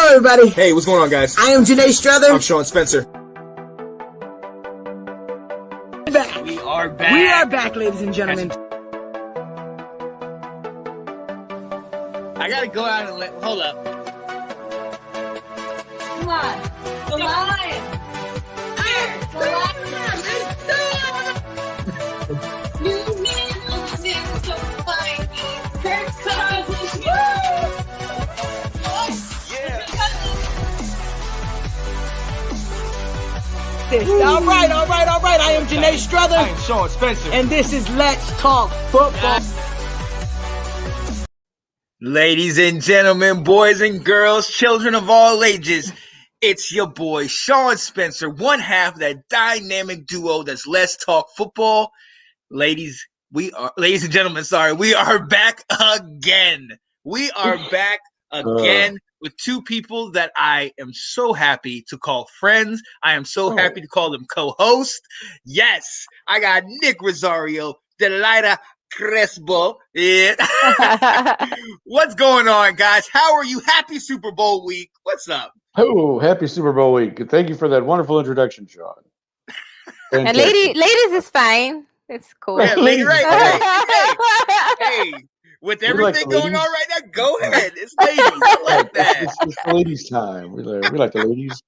Hello, everybody. Hey, what's going on, guys? I am Janae Strother. I'm Sean Spencer. Back. We are back. We are back, ladies and gentlemen. I gotta go out and hold up. Come on. The lion. The lion. New man on the so fine. Kirk Cousins. All right. I am Janae Strother. I am Sean Spencer. And this is Let's Talk Football. Ladies and gentlemen, boys and girls, children of all ages, it's your boy Sean Spencer, one half of that dynamic duo that's Let's Talk Football. Ladies and gentlemen, we are back again. We are back again with two people that I am so happy to call friends. I am so happy to call them co-hosts. Yes, I got Nick Rosario, Delilah Crespo. Yeah. What's going on, guys? How are you? Happy Super Bowl week. What's up? Oh, happy Super Bowl week. Thank you for that wonderful introduction, Sean. And ladies is fine. It's cool. Yeah, right. Hey, with everything going on right now, go ahead. It's ladies. I like that. It's the ladies' time. We like the ladies.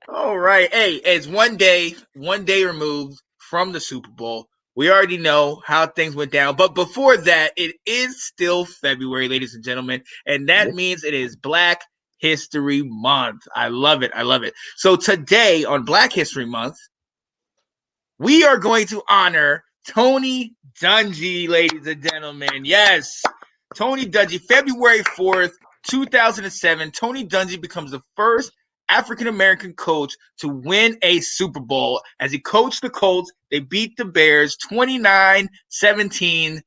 All right. Hey, it's one day removed from the Super Bowl. We already know how things went down. But before that, it is still February, ladies and gentlemen. And that means it is Black History Month. I love it. So today on Black History Month, we are going to honor Tony Dungy, ladies and gentlemen. Yes, Tony Dungy, February 4th, 2007. Tony Dungy becomes the first African-American coach to win a Super Bowl. As he coached the Colts, they beat the Bears 29-17.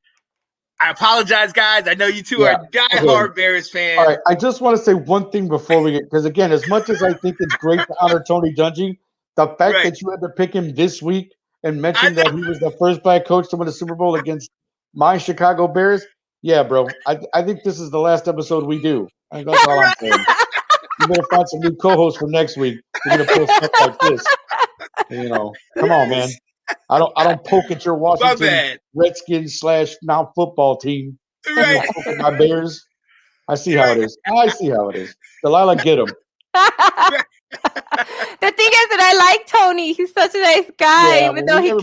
I apologize, guys. I know you two are diehard Bears fans. All right, I just want to say one thing before we get, because again, as much as I think it's great to honor Tony Dungy, the fact that you had to pick him this week and mention that he was the first Black coach to win a Super Bowl against my Chicago Bears, yeah, bro. I think this is the last episode we do. I think that's all I'm saying. You better find some new co-hosts for next week. We're gonna post stuff like this. Come on, man. I don't poke at your Washington Redskins / now football team. Right. Poke at my Bears. I see how it is. Delilah, get him. The thing is that I like Tony. He's such a nice guy. Yeah, even though he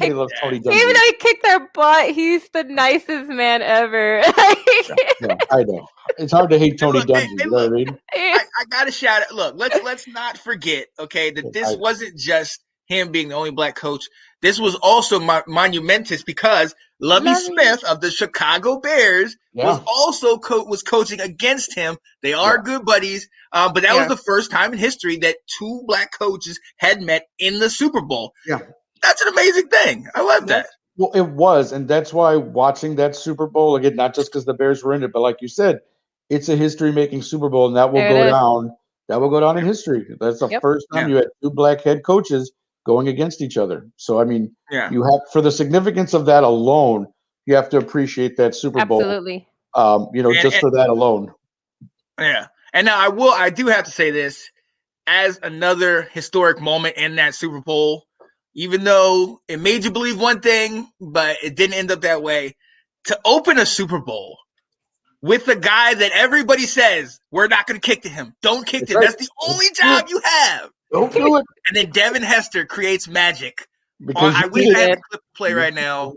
kicked our butt, he's the nicest man ever. Yeah, I know. It's hard to hate Tony Dungy. You know what I mean? I gotta shout it. Look, let's not forget, that this wasn't just him being the only Black coach. This was also monumentous because Lovie Smith of the Chicago Bears was also coaching against him. They are good buddies, but that was the first time in history that two Black coaches had met in the Super Bowl. Yeah, that's an amazing thing. I love that. Well, it was, and that's why watching that Super Bowl again, not just because the Bears were in it, but like you said, it's a history-making Super Bowl, and that will go down. That will go down in history. That's the first time you had two Black head coaches going against each other. So, I mean, you have, for the significance of that alone, you have to appreciate that Super Bowl. Absolutely. For that alone. Yeah. And now I do have to say this as another historic moment in that Super Bowl, even though it made you believe one thing, but it didn't end up that way. To open a Super Bowl with the guy that everybody says, we're not going to kick to him. Don't kick to him. That's the only job you have. Don't do it. And then Devin Hester creates magic. Because we have the clip play right now.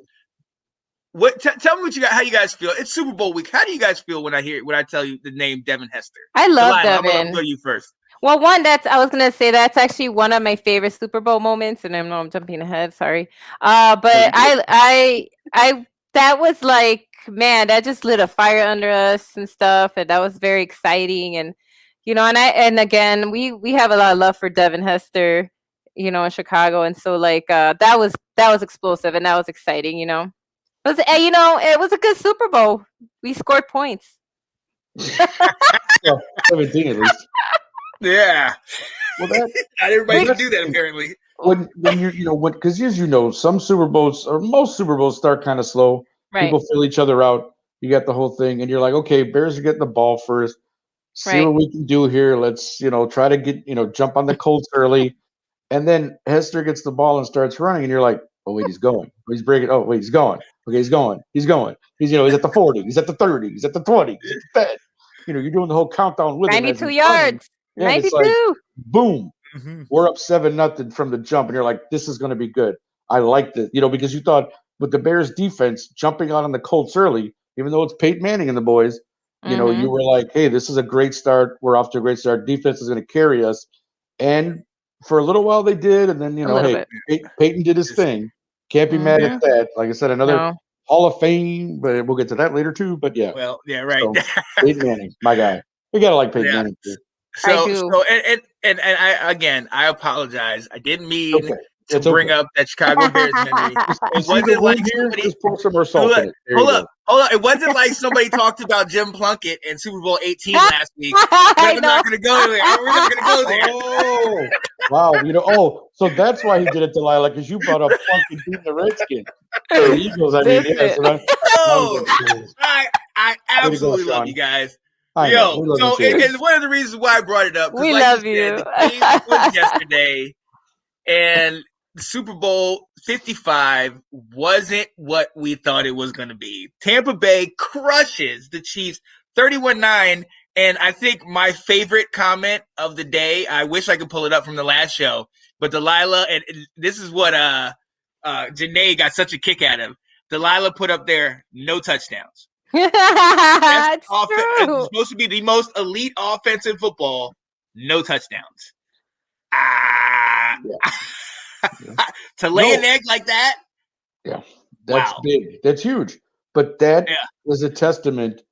Tell me how you guys feel. It's Super Bowl week. How do you guys feel when I tell you the name Devin Hester? I love Delilah, Devin. I'm gonna go you first. Well, I was gonna say that's actually one of my favorite Super Bowl moments, and I know I'm jumping ahead. Sorry, but I that was like, man, that just lit a fire under us and stuff, and that was very exciting. And and again, we have a lot of love for Devin Hester, in Chicago, and so that was explosive and that was exciting. It was a good Super Bowl. We scored points. 17 at least. Yeah. Well, not everybody can do that apparently. When because as you know, some Super Bowls or most Super Bowls start kind of slow. Right. People fill each other out. You got the whole thing, and you're like, okay, Bears are getting the ball first. See what we can do here. Let's, try to get, jump on the Colts early. And then Hester gets the ball and starts running, and you're like, oh, wait, he's going. Oh, he's breaking. Oh, wait, he's going. Okay, he's going. He's going. He's at the 40. He's at the 30. He's at the 20. He's at the 10. You're doing the whole countdown with him as 92 he's yards. running. Yeah, and it's 92. like, boom, we're up 7-0 from the jump, and you're like, this is going to be good. I like this, because you thought with the Bears defense jumping out on the Colts early, even though it's Peyton Manning and the boys, you were like, hey, this is a great start. We're off to a great start. Defense is going to carry us. And for a little while they did, and then, Peyton did his thing. Can't be mad at that. Like I said, another Hall of Fame, but we'll get to that later too. But yeah. Well, yeah, right. So, Peyton Manning, my guy. We got to like Peyton Manning too. So I apologize. I didn't mean to bring up that Chicago Bears memory. It wasn't like somebody just pour some more salt in it. Hold up. It wasn't like somebody talked about Jim Plunkett in Super Bowl 18 last week. We're not going to go there. We're not going to go there. Oh, wow. So that's why he did it, Delilah, because you brought up Plunkett beating the Redskins. The Eagles, I mean, I absolutely love you guys. And one of the reasons why I brought it up, we love you. The game was yesterday, and the Super Bowl 55 wasn't what we thought it was going to be. Tampa Bay crushes the Chiefs 31-9, and I think my favorite comment of the day, I wish I could pull it up from the last show, but Delilah, and this is what Janae got such a kick out of. Delilah put up there, no touchdowns. It's supposed to be the most elite offense in football. No touchdowns. To lay an egg like that. Yeah, that's big. That's huge. But that is a testament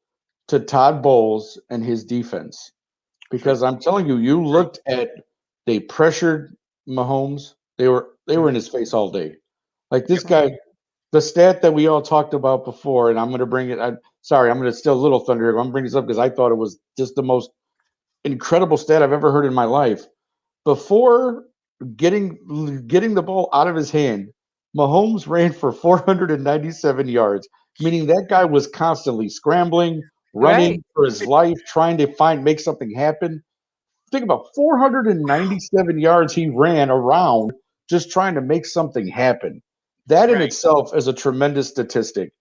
to Todd Bowles and his defense. Because I'm telling you, you looked at, they pressured Mahomes. They were in his face all day. Like this guy. The stat that we all talked about before, and I'm going to bring it. I'm going to steal a little thunder here. I'm going to bring this up because I thought it was just the most incredible stat I've ever heard in my life. Before getting the ball out of his hand, Mahomes ran for 497 yards, meaning that guy was constantly scrambling, running for his life, trying to make something happen. Think about 497 yards he ran around just trying to make something happen. That in itself is a tremendous statistic.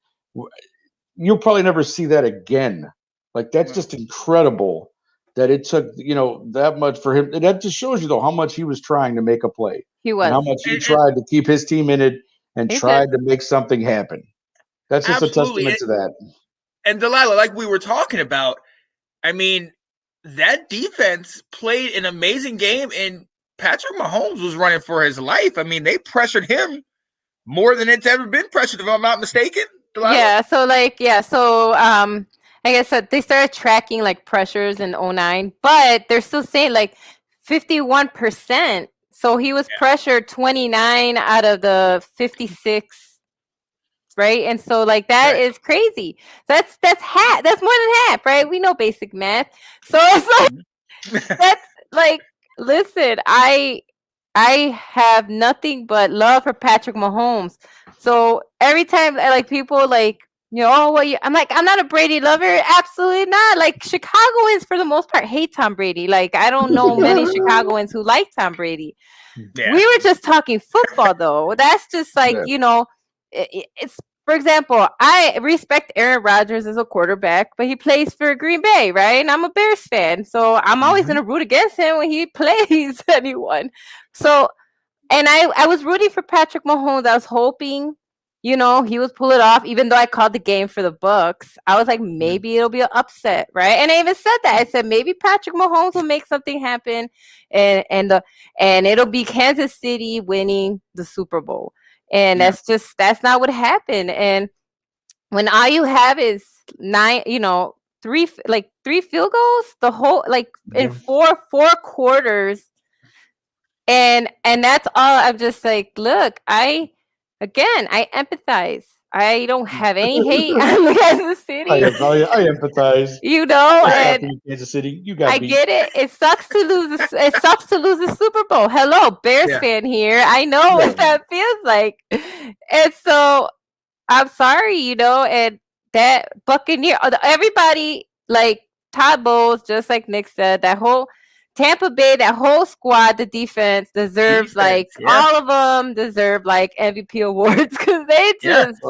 You'll probably never see that again. Like, that's just incredible that it took, that much for him. And that just shows you, though, how much he was trying to make a play. He was. And how much he tried to keep his team in it and tried to make something happen. That's just a testament to that. And Delilah, like we were talking about, I mean, that defense played an amazing game, and Patrick Mahomes was running for his life. I mean, they pressured him more than it's ever been pressured, if I'm not mistaken. Delilah? Yeah. So I guess they started tracking like pressures in 09, but they're still saying like 51%. So he was pressured 29 out of the 56, right? And so like that is crazy. That's half. That's more than half, right? We know basic math. So it's like that's like, listen, I have nothing but love for Patrick Mahomes. So every time like people like, I'm like, I'm not a Brady lover. Absolutely not. Like, Chicagoans for the most part hate Tom Brady. Like, I don't know many Chicagoans who like Tom Brady. Yeah. We were just talking football though. That's just like, it's, for example, I respect Aaron Rodgers as a quarterback, but he plays for Green Bay, right? And I'm a Bears fan. So I'm always going to root against him when he plays anyone. So, and I was rooting for Patrick Mahomes. I was hoping, he would pull it off, even though I called the game for the Bucks. I was like, maybe it'll be an upset, right? And I even said that. I said, maybe Patrick Mahomes will make something happen, and it'll be Kansas City winning the Super Bowl. And that's not what happened. And when all you have is three field goals, the whole in four quarters, and that's all. I'm just like, look, I empathize. I don't have any hate on Kansas City. I empathize. And Kansas City, you got. I get it. It sucks to lose. It sucks to lose the Super Bowl. Hello, Bears fan here. I know what that feels like, and so I'm sorry, and that Buccaneer. Everybody Todd Bowles, just like Nick said, that whole Tampa Bay, that whole squad, the defense deserves all of them deserve like MVP awards because they just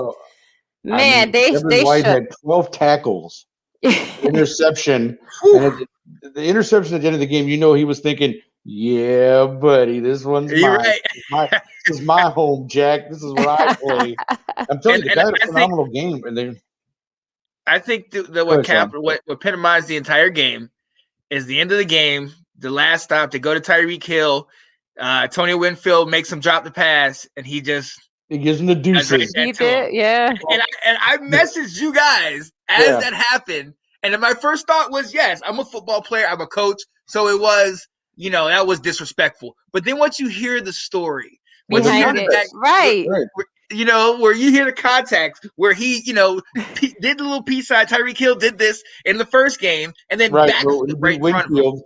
Devin they White should. had 12 tackles, interception, and the interception at the end of the game. He was thinking, "Yeah, buddy, this one's You're mine. right. This is my home, Jack. This is where I play." I'm telling you, the guy had a phenomenal game, and then I think what epitomized the entire game is the end of the game, the last stop. They go to Tyreek Hill. Tony Winfield makes him drop the pass, and he gives him the deuces. He did, yeah. And I messaged you guys as that happened, and then my first thought was, yes, I'm a football player, I'm a coach, so it was, that was disrespectful. But then once you hear the story, behind it, right. Where you hear the context, where he, did the little peace side. Tyreek Hill did this in the first game, and then back right in front of him.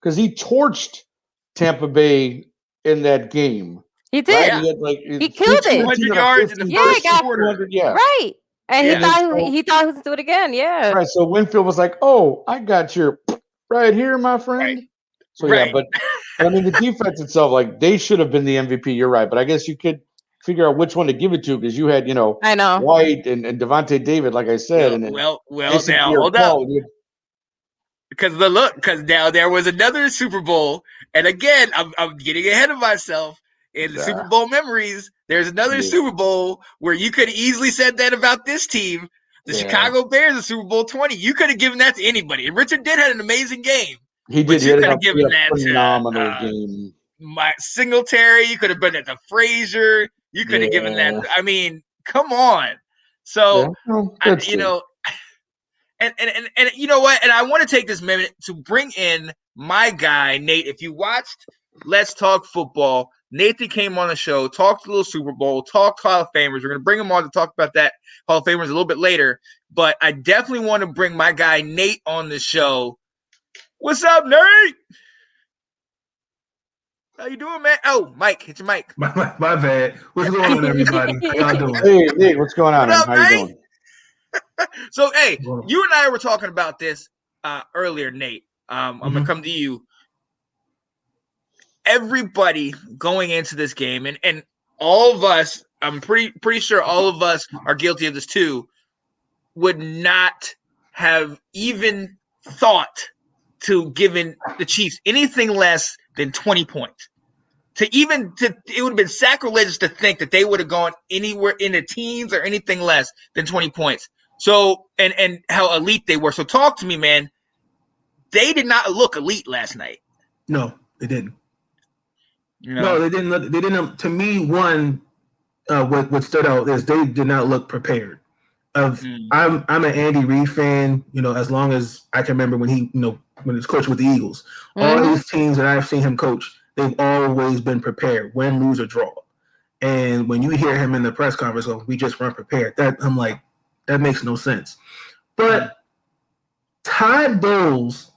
Because he torched Tampa Bay in that game. He did. Right? He killed it. 200 yards in the first quarter. Right. And he thought he was do it again. Yeah. Right. So Winfield was like, "Oh, I got your right here, my friend." Right. So but I mean, the defense itself, like they should have been the MVP. You're right, but I guess you could figure out which one to give it to because you had, I know, White and Devontae David, like I said. Well, now hold up. Because now there was another Super Bowl, and again, I'm getting ahead of myself in the Super Bowl memories. There's another Super Bowl where you could have easily said that about this team, the Chicago Bears, in Super Bowl 20. You could have given that to anybody, and Richard did had an amazing game. He did. You could have given that phenomenal game. Mike Singletary. You could have been at the Frazier. You could have given that. I mean, come on. So And you know what? And I want to take this minute to bring in my guy, Nate. If you watched Let's Talk Football, Nathan came on the show, talked a little Super Bowl, talked Hall of Famers. We're going to bring him on to talk about that Hall of Famers a little bit later. But I definitely want to bring my guy, Nate, on the show. What's up, Nate? How you doing, man? Oh, Mike, hit your mic. My bad. What's going on, everybody? How y'all doing? Hey, Nate, what's going on? Up, How you doing? So, hey, you and I were talking about this earlier, Nate. I'm going to come to you. Everybody going into this game, and all of us, I'm pretty sure all of us are guilty of this too, would not have even thought to giving the Chiefs anything less than 20 points. It would have been sacrilegious to think that they would have gone anywhere in the teens or anything less than 20 points. So, and how elite they were. So talk to me, man. They did not look elite last night. No, they didn't. No, they didn't. They didn't. To me, what stood out is they did not look prepared. I'm an Andy Reid fan. As long as I can remember when he was coaching with the Eagles. All these teams that I've seen him coach, they've always been prepared, win, lose, or draw. And when you hear him in the press conference, we just weren't prepared. I'm like, that makes no sense. But Todd Bowles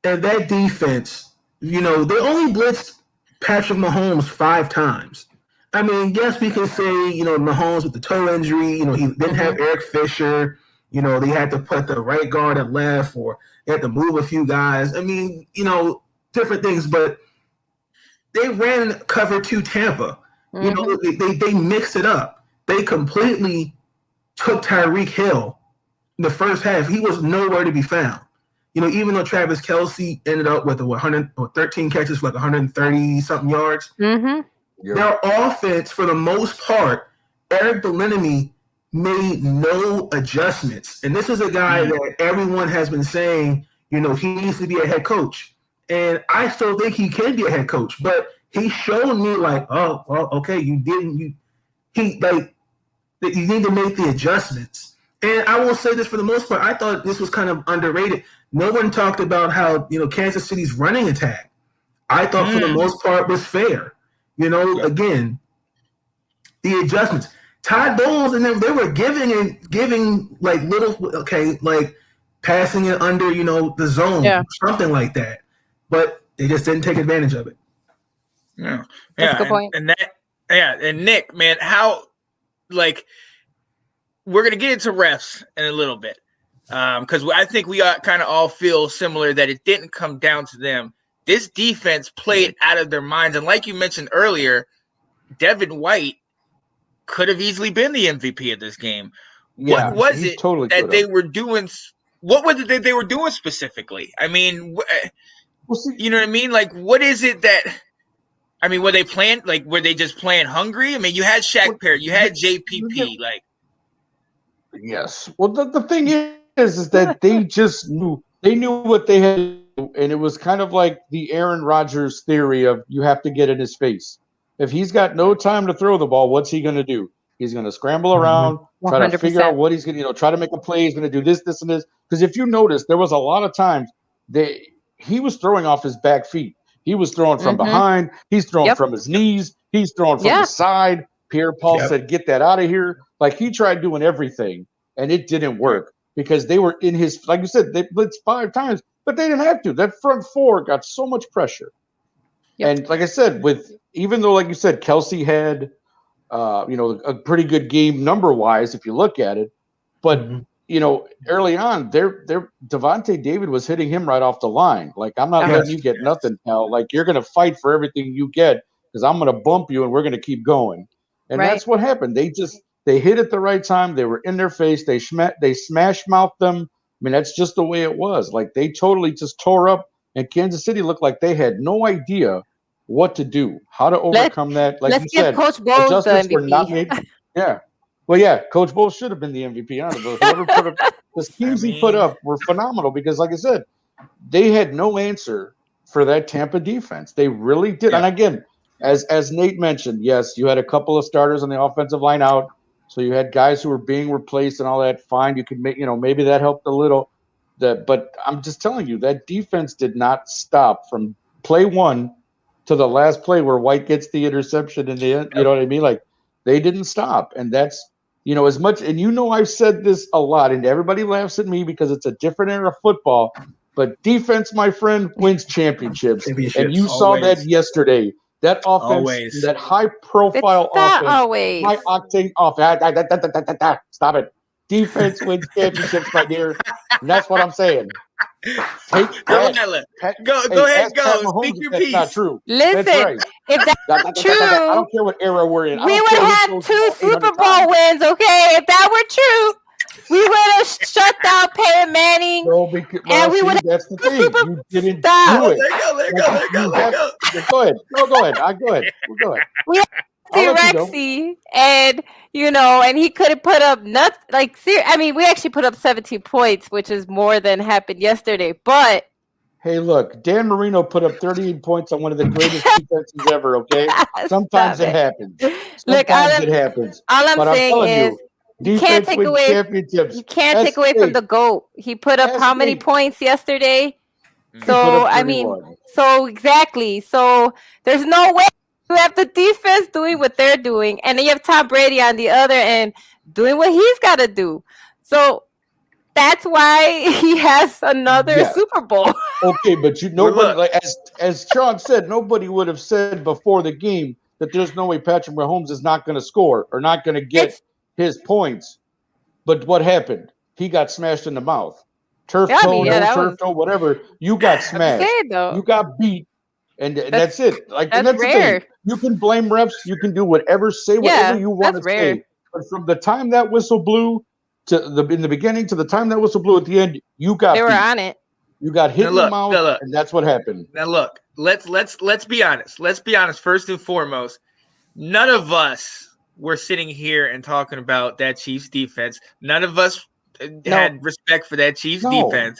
and that defense, they only blitzed Patrick Mahomes 5 times. I mean, yes, we can say, Mahomes with the toe injury, he didn't have Eric Fisher. They had to put the right guard at left, or they had to move a few guys. I mean, different things, but they ran cover 2 Tampa. They mixed it up. They completely took Tyreek Hill in the first half. He was nowhere to be found. Even though Travis Kelce ended up with 13 catches for like 130-something yards, their offense, for the most part, Eric Bieniemy made no adjustments. And this is a guy that everyone has been saying, he needs to be a head coach. And I still think he can be a head coach, but he showed me like, oh, well, okay, you need to make the adjustments. And I will say this, for the most part, I thought this was kind of underrated. No one talked about how, Kansas City's running attack, I thought for the most part was fair. Again, the adjustments. Todd Bowles and them, they were giving like little, like passing it under, the zone, something like that. But they just didn't take advantage of it. Yeah. That's a good point. And Nick, man, how, we're going to get into refs in a little bit. because I think we kind of all feel similar that it didn't come down to them. This defense played out of their minds, and like you mentioned earlier, Devin White could have easily been the MVP of this game. What was it that they were doing? What was it that they were doing specifically? I mean, you know what I mean? Like, what is it that? I mean, were they playing? Like, were they just playing hungry? I mean, you had Shaq Perry, you had JPP. Like, yes. Well, the thing is that they just knew what they had to do, and it was kind of like the Aaron Rodgers theory of you have to get in his face. If he's got no time to throw the ball, what's he going to do? He's going to scramble around, try 100%. to figure out what he's going to, try to make a play. He's going to do this, this, and this. Because if you notice, there was a lot of times he was throwing off his back feet. He was throwing from behind. He's throwing from his knees. He's throwing from the side. Pierre-Paul said, get that out of here. Like, he tried doing everything, and it didn't work because they were in his, like you said, they blitzed 5 times, but they didn't have to. That front 4 got so much pressure. And like I said, even though, like you said, Kelsey had, a pretty good game number-wise if you look at it, but early on, Devontae David was hitting him right off the line. Like, I'm not letting you get nothing, pal. Like, you're going to fight for everything you get because I'm going to bump you and we're going to keep going. And that's what happened. They hit at the right time. They were in their face. They smash mouthed them. I mean, that's just the way it was. Like, they totally just tore up, and Kansas City looked like they had no idea what to do, how to overcome that. Like you said, Coach Bowles the were not made. Yeah. Well, yeah, Coach Bowles should have been the MVP. Honestly, whoever put up the schemes he put up were phenomenal because, like I said, they had no answer for that Tampa defense. They really did. Yeah. And again, as Nate mentioned, yes, you had a couple of starters on the offensive line out, so you had guys who were being replaced and all that. Fine, you could make, maybe that helped a little. But I'm just telling you, that defense did not stop from play 1 to the last play where White gets the interception in the end. You know what I mean? Like, they didn't stop, and that's. As much, and I've said this a lot, and everybody laughs at me because it's a different era of football, but defense, my friend, wins championships. And you saw that yesterday. That offense, that high-profile offense, high-octane offense. Stop it. Defense wins championships, my dear. And that's what I'm saying. Go ahead, speak your piece. That's not true. Listen, that's right. If that's true, I don't care what era we're in. We would have 2 Super Bowl wins, okay? If that were true, we would have shut down Peyton Manning. And we would have that's the thing. You didn't do it. Go ahead. Go ahead. We had Rexy, and and he couldn't put up nothing. Like, I mean, we actually put up 17 points, which is more than happened yesterday. But hey, look, Dan Marino put up 38 points on one of the greatest defenses ever. Okay, sometimes it happens. Sometimes it happens. All I'm saying is, you can't take away. You can't take away from the GOAT. He put up how many points yesterday? So I mean, exactly. So there's no way. You have the defense doing what they're doing, and then you have Tom Brady on the other end doing what he's got to do. So that's why he has another Super Bowl. Okay, but nobody, like as Sean said, nobody would have said before the game that there's no way Patrick Mahomes is not going to score or not going to get his points. But what happened? He got smashed in the mouth. Turf toe, whatever. You got smashed. You got beat. And that's it. Like, that's rare. The thing. You can blame refs. You can do whatever, say whatever you want to say. But from the time that whistle blew in the beginning to the time that whistle blew at the end, you got. They were on it. You got hit in the mouth, and that's what happened. Now look, let's be honest. Let's be honest. First and foremost, none of us were sitting here and talking about that Chiefs defense. None of us had respect for that Chiefs defense.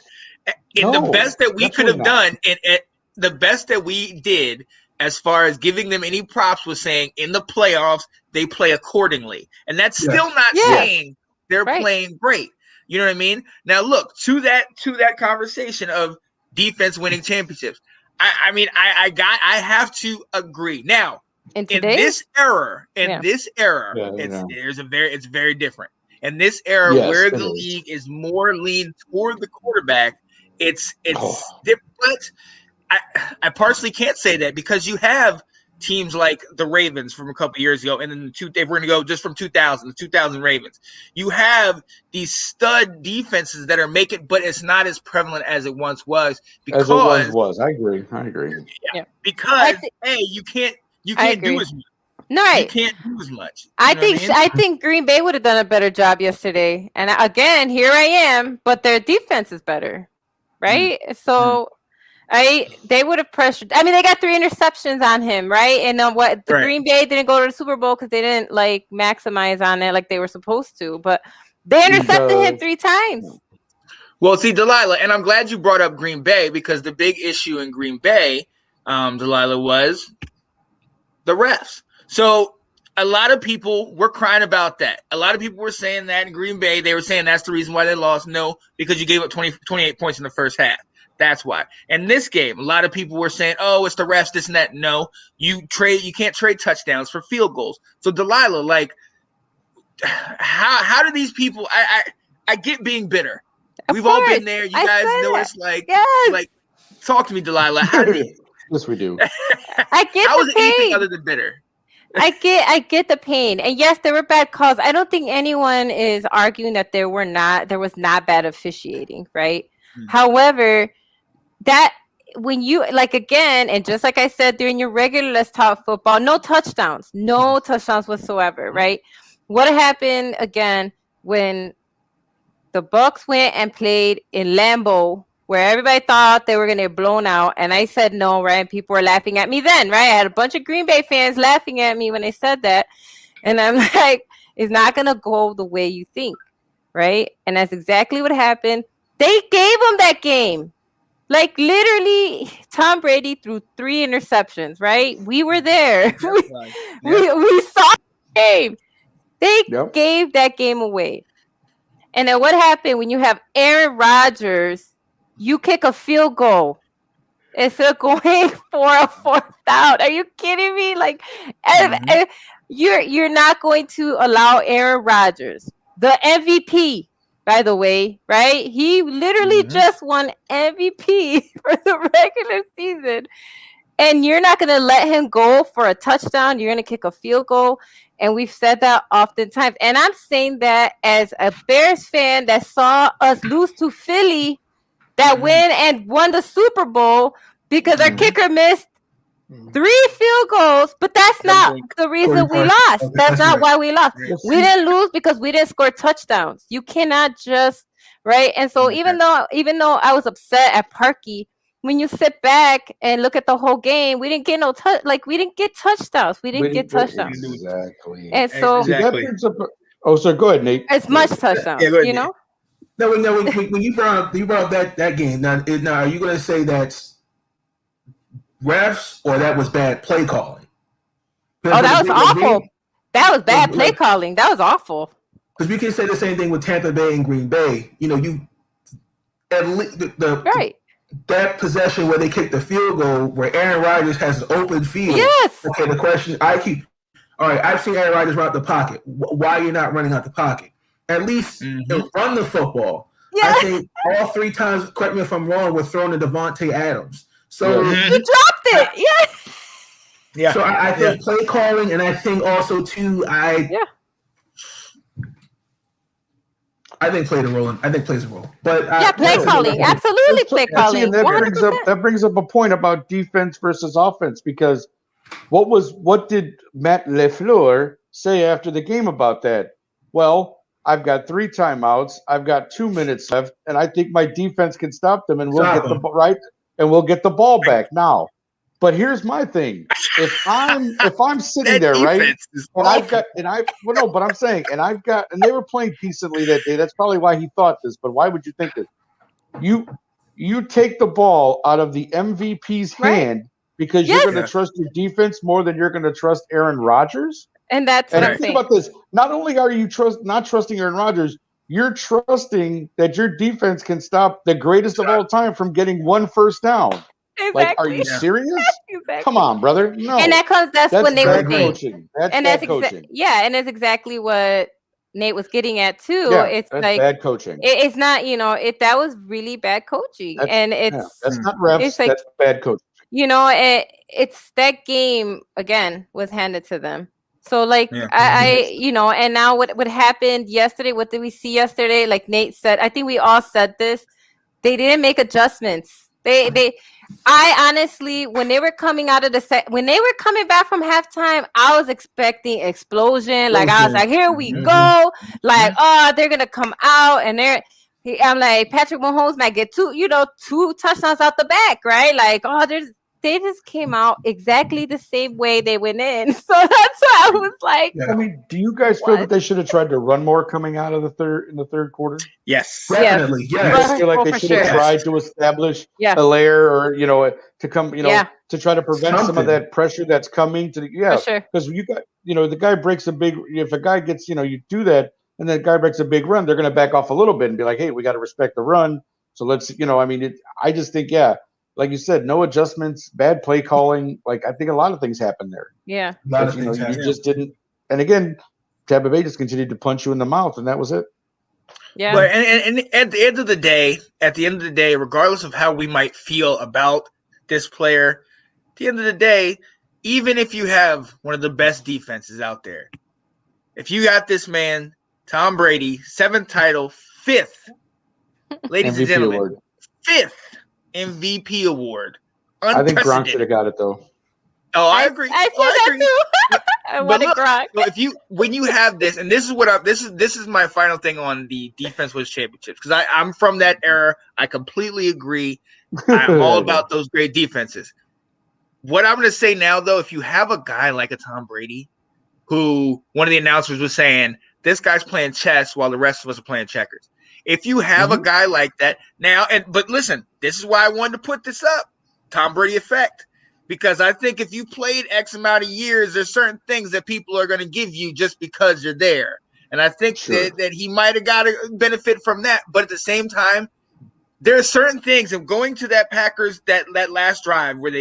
And the best that we could have done, and the best that we did as far as giving them any props was saying in the playoffs they play accordingly, and that's still not saying they're playing great. You know what I mean? Now look, to that conversation of defense winning championships. I have to agree. Now in this era, it's very different. In this era where the league is more lean toward the quarterback, it's different. But I partially can't say that because you have teams like the Ravens from a couple years ago, and then if we're going to go just from 2000, the 2000 Ravens, you have these stud defenses that are making, but it's not as prevalent as it once was. Because, as it once was. I agree. Yeah. Because you can't do as much. No, you can't do as much. I think Green Bay would have done a better job yesterday. And again, here I am, but their defense is better, right? So. They would have pressured. I mean, they got 3 interceptions on him, right? And Green Bay didn't go to the Super Bowl because they didn't like maximize on it like they were supposed to. But they intercepted him 3 times. Well, see, Delilah, and I'm glad you brought up Green Bay because the big issue in Green Bay, Delilah, was the refs. So a lot of people were crying about that. A lot of people were saying that in Green Bay. They were saying that's the reason why they lost. No, because you gave up 28 points in the first half. That's why. And this game, a lot of people were saying, "Oh, it's the refs, this and that." No, you can't trade touchdowns for field goals. So Delilah, like, how do these people? I get being bitter. We've all been there. You guys know it's like, like, talk to me, Delilah. How do you? Yes, we do. I get How the is it pain. anything other than bitter? I get the pain, and yes, there were bad calls. I don't think anyone is arguing that there was not bad officiating, right? However, that when you like again, and just like I said during your regular Let's Talk Football, no touchdowns whatsoever, right? What happened again when the Bucs went and played in Lambeau, where everybody thought they were going to get blown out, and I said no, right? And people were laughing at me then, right? I had a bunch of Green Bay fans laughing at me when they said that, and I'm like, it's not going to go the way you think, right? And that's exactly what happened. They gave them that game. Like, literally, Tom Brady threw 3 interceptions, right? We were there. We saw the game. They gave that game away. And then what happened when you have Aaron Rodgers, you kick a field goal instead of going for a 4th down. Are you kidding me? Like, you're not going to allow Aaron Rodgers, the MVP, by the way, right? He literally just won MVP for the regular season. And you're not going to let him go for a touchdown. You're going to kick a field goal. And we've said that oftentimes. And I'm saying that as a Bears fan that saw us lose to Philly, that won the Super Bowl because our kicker missed 3 field goals, but that's not the reason we lost. That's not why we lost. We didn't lose because we didn't score touchdowns. You cannot just, right? And so even though I was upset at Parkey, when you sit back and look at the whole game, we didn't get we didn't get touchdowns. Exactly. And so that brings up. So go ahead, Nate. It's much touchdowns, you know. No, when you brought up that game, now are you going to say that's refs or that was bad play calling? Oh, that was awful. That was bad play calling. That was awful. Because we can say the same thing with Tampa Bay and Green Bay. You know, you at least that possession where they kicked the field goal where Aaron Rodgers has an open field. Yes. Okay, the question all right, I've seen Aaron Rodgers run out the pocket. Why are you not running out the pocket? At least run the football. Yeah. I think all 3 times, correct me if I'm wrong, were thrown to Devontae Adams. So you dropped it. Yes. Yeah. So I think play calling, and I think also too, I think plays a role. But play calling, absolutely play calling. And that brings up a point about defense versus offense, because what did Matt LaFleur say after the game about that? Well, I've got 3 timeouts, I've got 2 minutes left, and I think my defense can stop them, and we'll get the ball back now. But here's my thing: if I'm sitting there, right, and they were playing decently that day. That's probably why he thought this. But why would you think this? You take the ball out of the MVP's hand because you're going to trust your defense more than you're going to trust Aaron Rodgers. And that's what I'm saying. Think about this: not only are you not trusting Aaron Rodgers, you're trusting that your defense can stop the greatest of all time from getting 1 first down. Exactly. Like, are you serious? Exactly. Come on, brother. No. And that's what Nate was saying. That's coaching. And that's exactly what Nate was getting at too. Yeah, it's that's like bad coaching. It's not, that was really bad coaching. That's not refs. That's bad coaching. it's that game again was handed to them. So like I and now what happened yesterday? What did we see yesterday? Like Nate said, I think we all said this. They didn't make adjustments. I honestly, when they were coming out of when they were coming back from halftime, I was expecting explosion. Like I was like, here we go. Like, they're gonna come out and I'm like, Patrick Mahomes might get two touchdowns out the back, right? Like, they just came out exactly the same way they went in. So that's why I was like, I mean, do you guys feel that they should have tried to run more coming out of in the third quarter? Yes. Definitely. You guys feel like they should have tried to establish a layer or, to come, to try to prevent some of that pressure that's coming to because you got, the guy breaks if a guy gets, you do that and that guy breaks a big run, they're going to back off a little bit and be like, hey, we got to respect the run. So let's, I just think, like you said, no adjustments, bad play calling. Like I think a lot of things happened there. Yeah, a lot of things you just didn't. And again, Tampa Bay just continued to punch you in the mouth, and that was it. Yeah. But and at the end of the day, regardless of how we might feel about this player, at the end of the day, even if you have one of the best defenses out there, if you got this man, Tom Brady, 7th title, 5th, ladies and gentlemen, award. 5th. MVP award. I think Gronk should have got it though. Oh, I agree. I said that too. I wanted Gronk. So when you have this, and this is what this is my final thing on the defense wins championships, because I'm from that era. I completely agree. I'm all about those great defenses. What I'm going to say now, though, if you have a guy like a Tom Brady, who one of the announcers was saying this guy's playing chess while the rest of us are playing checkers. If you have a guy like that now, but listen, this is why I wanted to put this up, Tom Brady effect, because I think if you played X amount of years, there's certain things that people are going to give you just because you're there. And I think that he might have got a benefit from that. But at the same time, there are certain things, and going to that Packers, that last drive where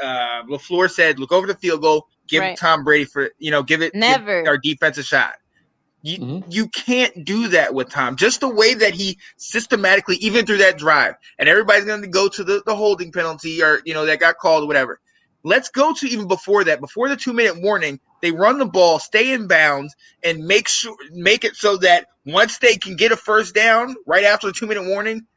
LaFleur said, look over the field goal, give Tom Brady give our defense a shot. You can't do that with Tom. Just the way that he systematically, even through that drive, and everybody's going to go to the holding penalty or, that got called or whatever. Let's go to even before that, before the 2-minute warning, they run the ball, stay in bounds, and make it so that once they can get a first down right after the 2-minute warning,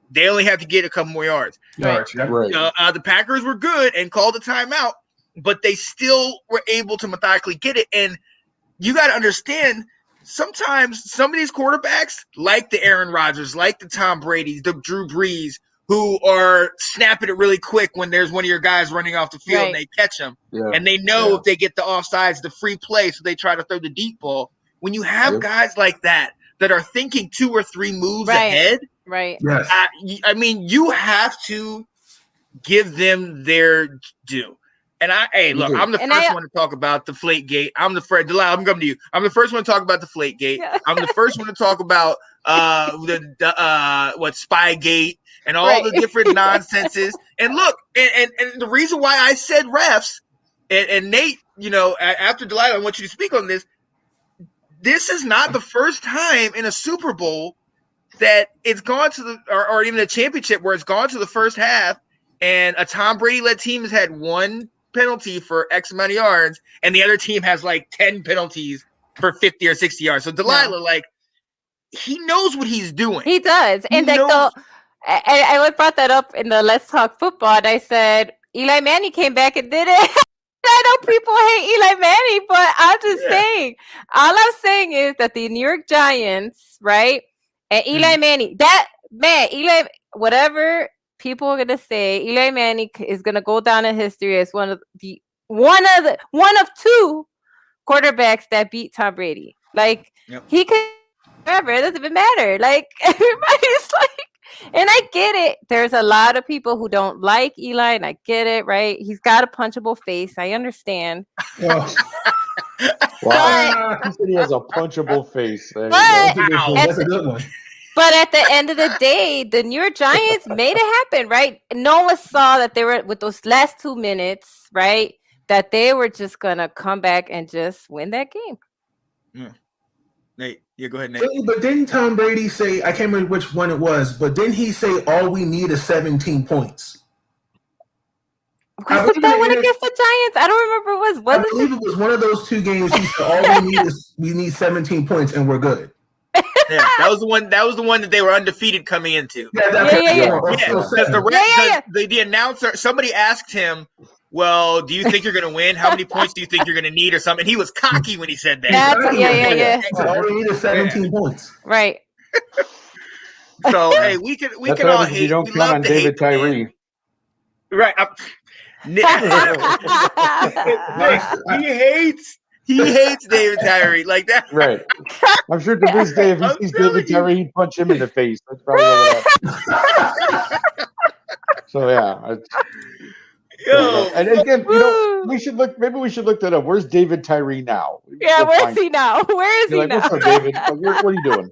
they only have to get a couple more yards. The Packers were good and called a timeout, but they still were able to methodically get it. And you got to understand, sometimes some of these quarterbacks, like the Aaron Rodgers, like the Tom Brady's, the Drew Brees, who are snapping it really quick when there's one of your guys running off the field and they catch them. Yeah. And they know if they get the offsides, the free play, so they try to throw the deep ball. When you have guys like that are thinking 2 or 3 moves ahead, yes. I mean, you have to give them their due. And I'm the first one to talk about Deflategate. Delilah, I'm coming to you. I'm the first one to talk about Deflategate. Yeah. I'm the first one to talk about Spygate and all the different nonsenses. And look, and the reason why I said refs, and Nate, after Delilah, I want you to speak on this. This is not the first time in a Super Bowl that it's gone to or even a championship where it's gone to the first half, and a Tom Brady-led team has had one penalty for X amount of yards, and the other team has like 10 penalties for 50 or 60 yards. So Delilah, he knows what he's doing. He does. And I brought that up in the Let's Talk Football, and I said Eli Manning came back and did it. I know people hate Eli Manning, but I'm just saying, all I'm saying is that the New York Giants, right, and Eli Manning, whatever people are gonna say, Eli Manning is gonna go down in history as one of 2 quarterbacks that beat Tom Brady. He could whatever, it doesn't even matter. Everybody's and I get it. There's a lot of people who don't like Eli, and I get it, right? He's got a punchable face. I understand. Wow. He said he has a punchable face. That's a good one. But at the end of the day, the New York Giants made it happen, right? No one saw that they were, with those last 2 minutes, right, that they were just going to come back and just win that game. Yeah. Nate, go ahead, Nate. But didn't Tom Brady say, I can't remember which one it was, but didn't he say all we need is 17 points? Was it that one against the Giants? I don't remember. I believe it was one of those 2 games. He said, "All we need 17 points and we're good." Yeah, that was the one. That was the one that they were undefeated coming into. Yeah. Because the announcer, somebody asked him, "Well, do you think you're going to win? How many points do you think you're going to need, or something?" And he was cocky when he said that. All we need is 17 points. Right. So hey, we can all hate. You don't count on David Tyree. Right. He hates David Tyree like that. Right. I'm sure to this day, if he sees David Tyree, he'd punch him in the face. That's probably what happened. So yeah. And again, we should look. Maybe we should look that up. Where's David Tyree now? Yeah, where's he now? Where is he now? What's up, David? What are you doing?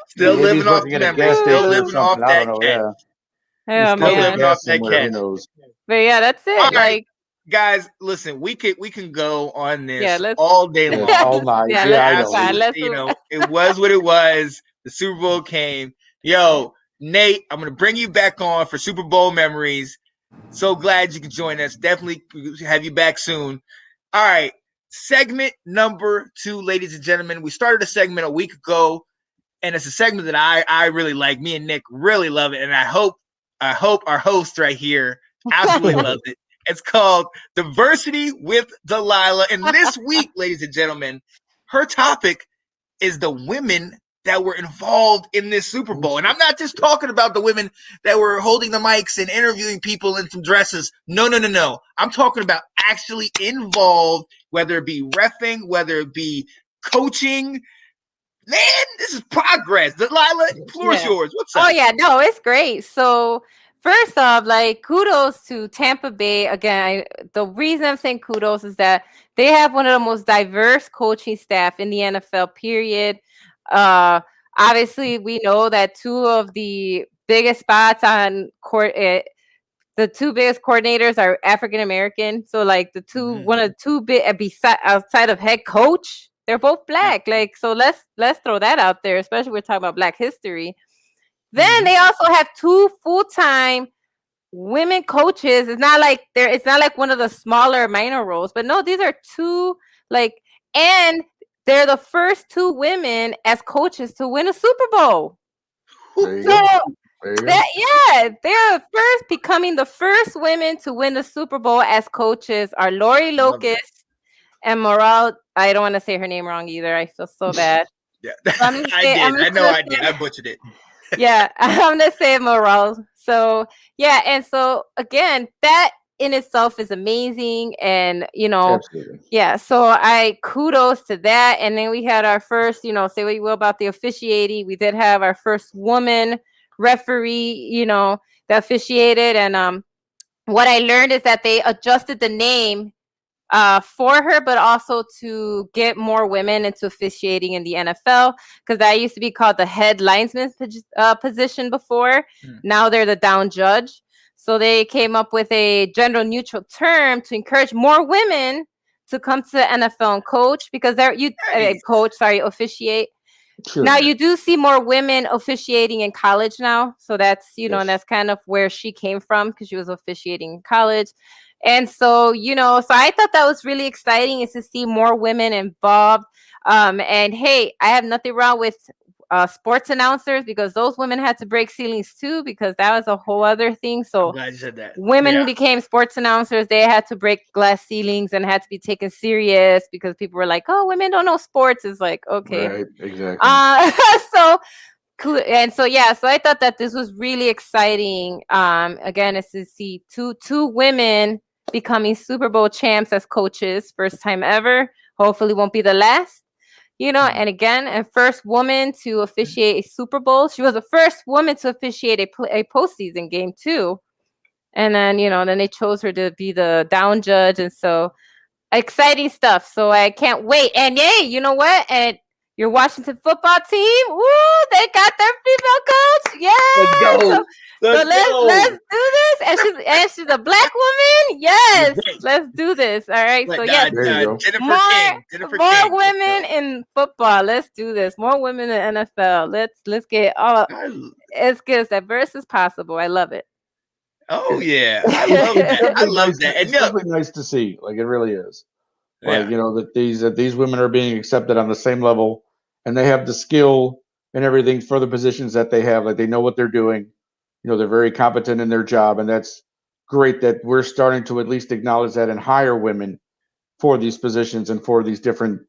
Still living off the memory. Still living off that cash. Oh, still living off that cash. But yeah, that's it. All right. Like, guys, listen, we can go on this all day long. All night. It was what it was. The Super Bowl came. Yo, Nate, I'm gonna bring you back on for Super Bowl memories. So glad you could join us. Definitely have you back soon. All right. Segment number 2, ladies and gentlemen. We started a segment a week ago, and it's a segment that I really like. Me and Nick really love it, and I hope our host right here absolutely loves it. It's called Diversity with Delilah. And this week, ladies and gentlemen, her topic is the women that were involved in this Super Bowl. And I'm not just talking about the women that were holding the mics and interviewing people in some dresses. No. I'm talking about actually involved, whether it be reffing, whether it be coaching. Man, this is progress. Delilah, the floor is yours. What's up? Oh, yeah. No, it's great. So, first off, like, kudos to Tampa Bay. Again, the reason I'm saying kudos is that they have one of the most diverse coaching staff in the NFL, period. Obviously, we know that 2 of the biggest spots on court, the 2 biggest coordinators are African American. So, like, the 2, one of the 2 big outside of head coach, they're both Black. Like, so let's throw that out there, especially we're talking about Black history. Then they also have 2 full-time women coaches. It's not like one of the smaller minor roles, but no, these are 2 and they're the first 2 women as coaches to win a Super Bowl. They're becoming the first women to win the Super Bowl as coaches are Lori Locust and Moral. I don't want to say her name wrong either. I feel so bad. Yeah, I did. I butchered it. Yeah, I'm gonna say Moral. So yeah, and so again, that in itself is amazing, and Absolutely. Yeah. So I kudos to that. And then we had our first, say what you will about the officiating. We did have our first woman referee, that officiated, and what I learned is that they adjusted the name for her, but also to get more women into officiating in the NFL, because that used to be called the head linesman position before. Now they're the down judge. So they came up with a gender neutral term to encourage more women to come to the NFL and coach, because officiate. Sure. Now you do see more women officiating in college now. So that's, and that's kind of where she came from, because she was officiating in college. And so, so I thought that was really exciting, is to see more women involved. And hey, I have nothing wrong with sports announcers, because those women had to break ceilings too, because that was a whole other thing. So I'm glad you said that. Women who became sports announcers, they had to break glass ceilings and had to be taken serious, because people were like, oh, women don't know sports. It's like, okay. Right, exactly. So cool. And so, so I thought that this was really exciting. Again, it's to see two women becoming Super Bowl champs as coaches, first time ever. Hopefully won't be the last. And again, and first woman to officiate a Super Bowl. She was the first woman to officiate a postseason game too. And then, then they chose her to be the down judge. And so exciting stuff. So I can't wait. And yay, you know what? And your Washington football team, woo, they got their female coach. Yeah. Let's go. Let's do this. And she's a Black woman. Yes. Let's do this. All right. So more women in football. Let's do this. More women in NFL. Let's get as diverse as possible. I love it. Oh yeah, I love that. I love that. It's definitely nice to see. Like it really is. Like that these women are being accepted on the same level, and they have the skill and everything for the positions that they have. Like they know what they're doing. They're very competent in their job, and that's great that we're starting to at least acknowledge that and hire women for these positions and for these different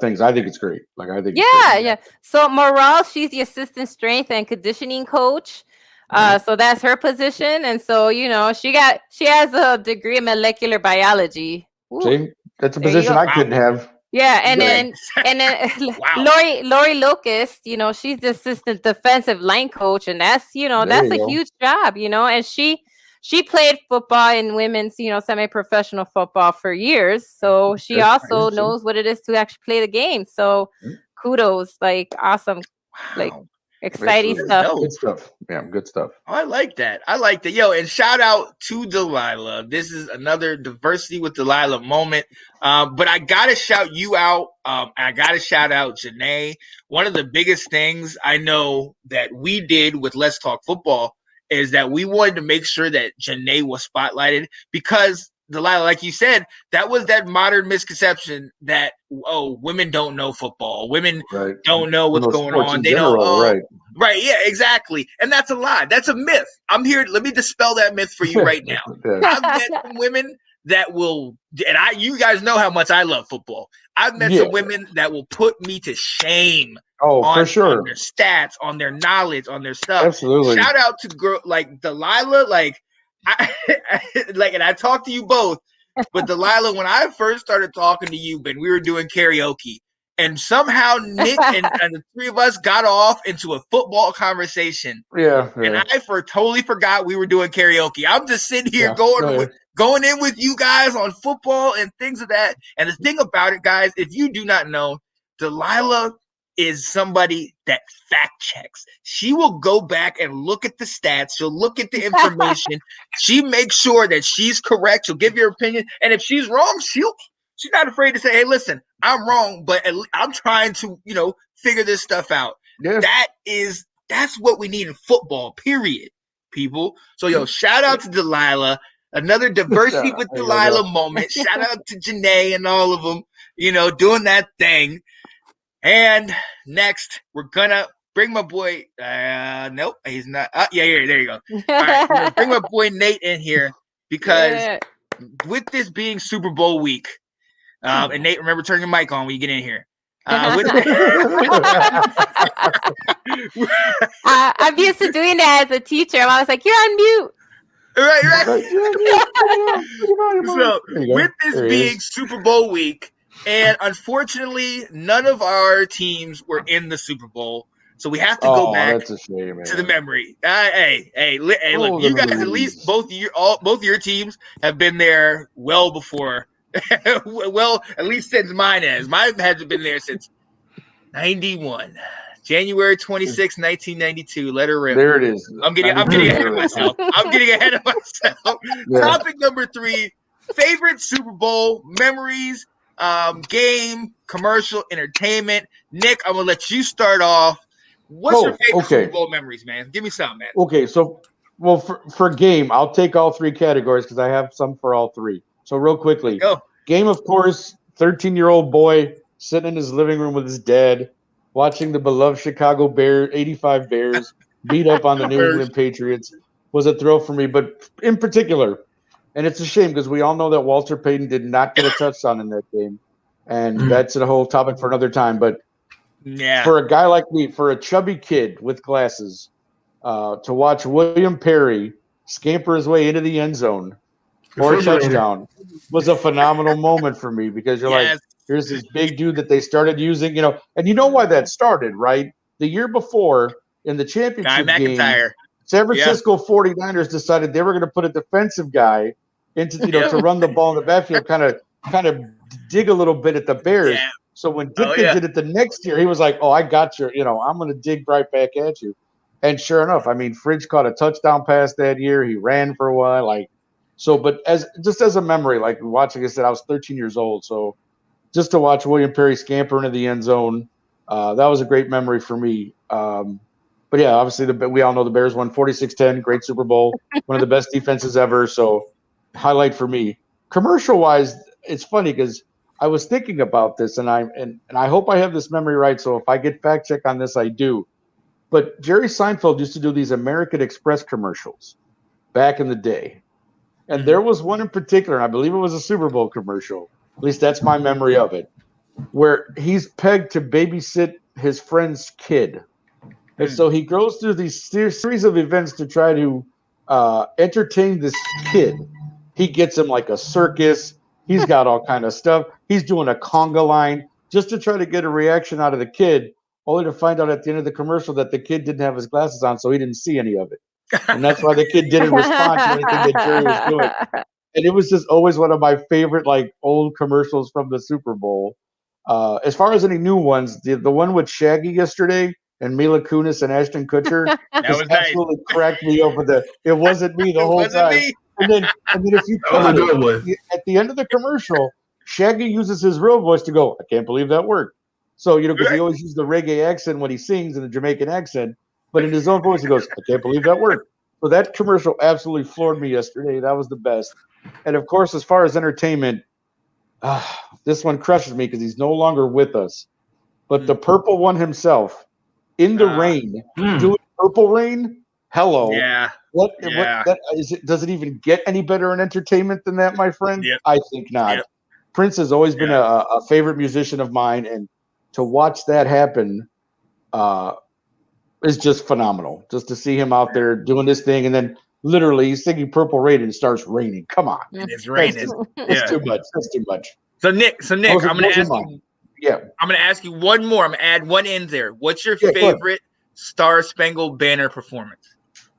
things. I think it's great. Like I think it's great. Yeah. So Morale, she's the assistant strength and conditioning coach. So that's her position, and so she has a degree in molecular biology. Ooh, see, that's a position I couldn't have. Yeah, and then Lori Locust, she's the assistant defensive line coach, and that's that's a huge job, and she played football in women's semi-professional football for years, so she also knows what it is to actually play the game. So kudos, like awesome, like exciting stuff. Good stuff. Yeah, good stuff. I like that. Yo, and shout out to Delilah. This is another diversity with Delilah moment. But I gotta shout you out. I gotta shout out Janae. One of the biggest things I know that we did with Let's Talk Football is that we wanted to make sure that Janae was spotlighted because Delilah, like you said, that was that modern misconception that women don't know football, women don't know what's going on. They don't. Right, yeah, exactly, and that's a lie. That's a myth. I'm here. Let me dispel that myth for you right now. I've met some women that will, and you guys know how much I love football. I've met some women that will put me to shame. For sure. On their stats, on their knowledge, on their stuff. Absolutely. Shout out to girl like Delilah, and I talked to you both, but Delilah, when I first started talking to you, Ben, we were doing karaoke, and somehow Nick and the three of us got off into a football conversation. Yeah. And I totally forgot we were doing karaoke. I'm just sitting here going in with you guys on football and things of that. And the thing about it, guys, if you do not know, Delilah is somebody that fact checks. She will go back and look at the stats. She'll look at the information. She makes sure that she's correct. She'll give your opinion. And if she's wrong, she's not afraid to say, hey, listen, I'm wrong, but I'm trying to, figure this stuff out. Yeah. That's what we need in football, period, people. So, shout out to Delilah. Another diversity with Delilah moment. Shout out to Janae and all of them, doing that thing. And next, we're gonna bring my boy. Nope, he's not. Here, there you go. All right, we're gonna bring my boy Nate in here because with this being Super Bowl week, and Nate, remember turn your mic on when you get in here. I'm used to doing that as a teacher. I was like, "You're on mute." Right. So with this being Super Bowl week. And unfortunately, none of our teams were in the Super Bowl, so we have to go back to the memory. Hey, look, you guys, at least both your teams have been there well before. Well, at least since mine has. Mine hasn't been there since 91. January 26, 1992. Let her rip. There it is. I'm getting ahead of myself. Yeah. Topic number 3: favorite Super Bowl memories. Game, commercial, entertainment. Nick, I'm gonna let you start off. What's your favorite Super Bowl memories, man? Give me some, man. Okay, so for game, I'll take all 3 categories because I have some for all 3. So real quickly, game, of course, 13-year-old boy sitting in his living room with his dad, watching the beloved Chicago Bears, 85 Bears, beat up on the New England Patriots was a thrill for me. But in particular. And it's a shame because we all know that Walter Payton did not get a touchdown in that game. And that's a whole topic for another time. But for a guy like me, for a chubby kid with glasses, to watch William Perry scamper his way into the end zone for a touchdown was a phenomenal moment for me because you're like, here's this big dude that they started using, and you know why that started, right? The year before in the championship game, San Francisco 49ers decided they were going to put a defensive guy into, to run the ball in the backfield, kind of dig a little bit at the Bears. Yeah. So when Ditka did it the next year, he was like, "Oh, I got you. I'm going to dig right back at you." And sure enough, I mean, Fridge caught a touchdown pass that year. He ran for a while, but as a memory, like watching, I said, I was 13 years old, so just to watch William Perry scamper into the end zone, that was a great memory for me. But yeah, obviously we all know the Bears won 46-10, great Super Bowl, one of the best defenses ever. So highlight for me. Commercial wise, it's funny because I was thinking about this, and I hope I have this memory right. So if I get fact check on this, I do. But Jerry Seinfeld used to do these American Express commercials back in the day. And there was one in particular, and I believe it was a Super Bowl commercial. At least that's my memory of it, where he's pegged to babysit his friend's kid. And so he goes through these series of events to try to entertain this kid. He gets him like a circus. He's got all kind of stuff. He's doing a conga line just to try to get a reaction out of the kid, only to find out at the end of the commercial that the kid didn't have his glasses on, so he didn't see any of it. And that's why the kid didn't respond to anything that Jerry was doing. And it was just always one of my favorite like old commercials from the Super Bowl. As far as any new ones, the one with Shaggy yesterday and Mila Kunis and Ashton Kutcher just absolutely cracked me over the. It wasn't me the whole time. And then if you at the end of the commercial, Shaggy uses his real voice to go, "I can't believe that worked." So because he always uses the reggae accent when he sings and the Jamaican accent, but in his own voice he goes, "I can't believe that worked." So that commercial absolutely floored me yesterday. That was the best. And of course, as far as entertainment, this one crushes me because he's no longer with us. But the Purple One himself, in the rain, doing Purple Rain. Hello. Yeah. What that is it? Does it even get any better in entertainment than that, my friend? Yep. I think not. Yep. Prince has always been a favorite musician of mine, and to watch that happen is just phenomenal. Just to see him out there doing this thing, and then literally he's singing Purple Rain and it starts raining. Come on. It's raining. It's too much. That's too much. So Nick, I'm gonna ask you. Yeah. I'm gonna ask you one more. I'm gonna add one in there. What's your favorite Star Spangled Banner performance?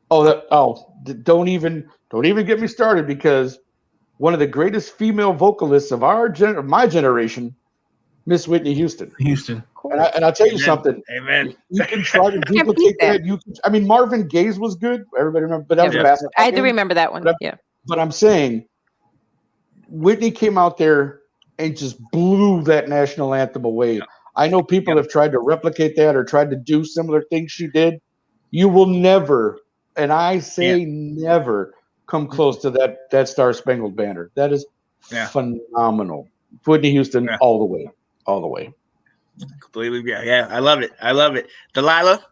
Don't even get me started, because one of the greatest female vocalists of my generation, Miss Whitney Houston. And I'll tell you something. Amen. You can try to duplicate that. Marvin Gaye's was good. Everybody remember, but that was a basketball I game. do remember that one. But I'm saying Whitney came out there and just blew that national anthem away. Yeah. I know people have tried to replicate that or tried to do similar things she did. You will never, and I say never, come close to that Star Spangled Banner. That is phenomenal. Whitney Houston all the way. All the way. Completely. Yeah. I love it. Delilah?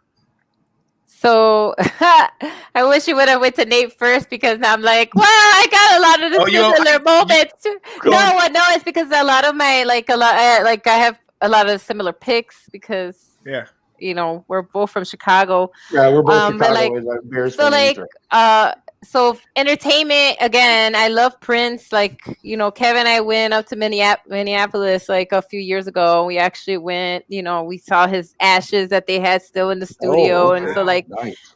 So I wish you would have went to Nate first, because I'm like, well, I got a lot of the similar moments. No, it's because a lot of my I have a lot of similar picks, because we're both from Chicago. Yeah, we're both Chicago. So entertainment, again, I love Prince. Kevin and I went up to Minneapolis like a few years ago. We actually went, we saw his ashes that they had still in the studio. And so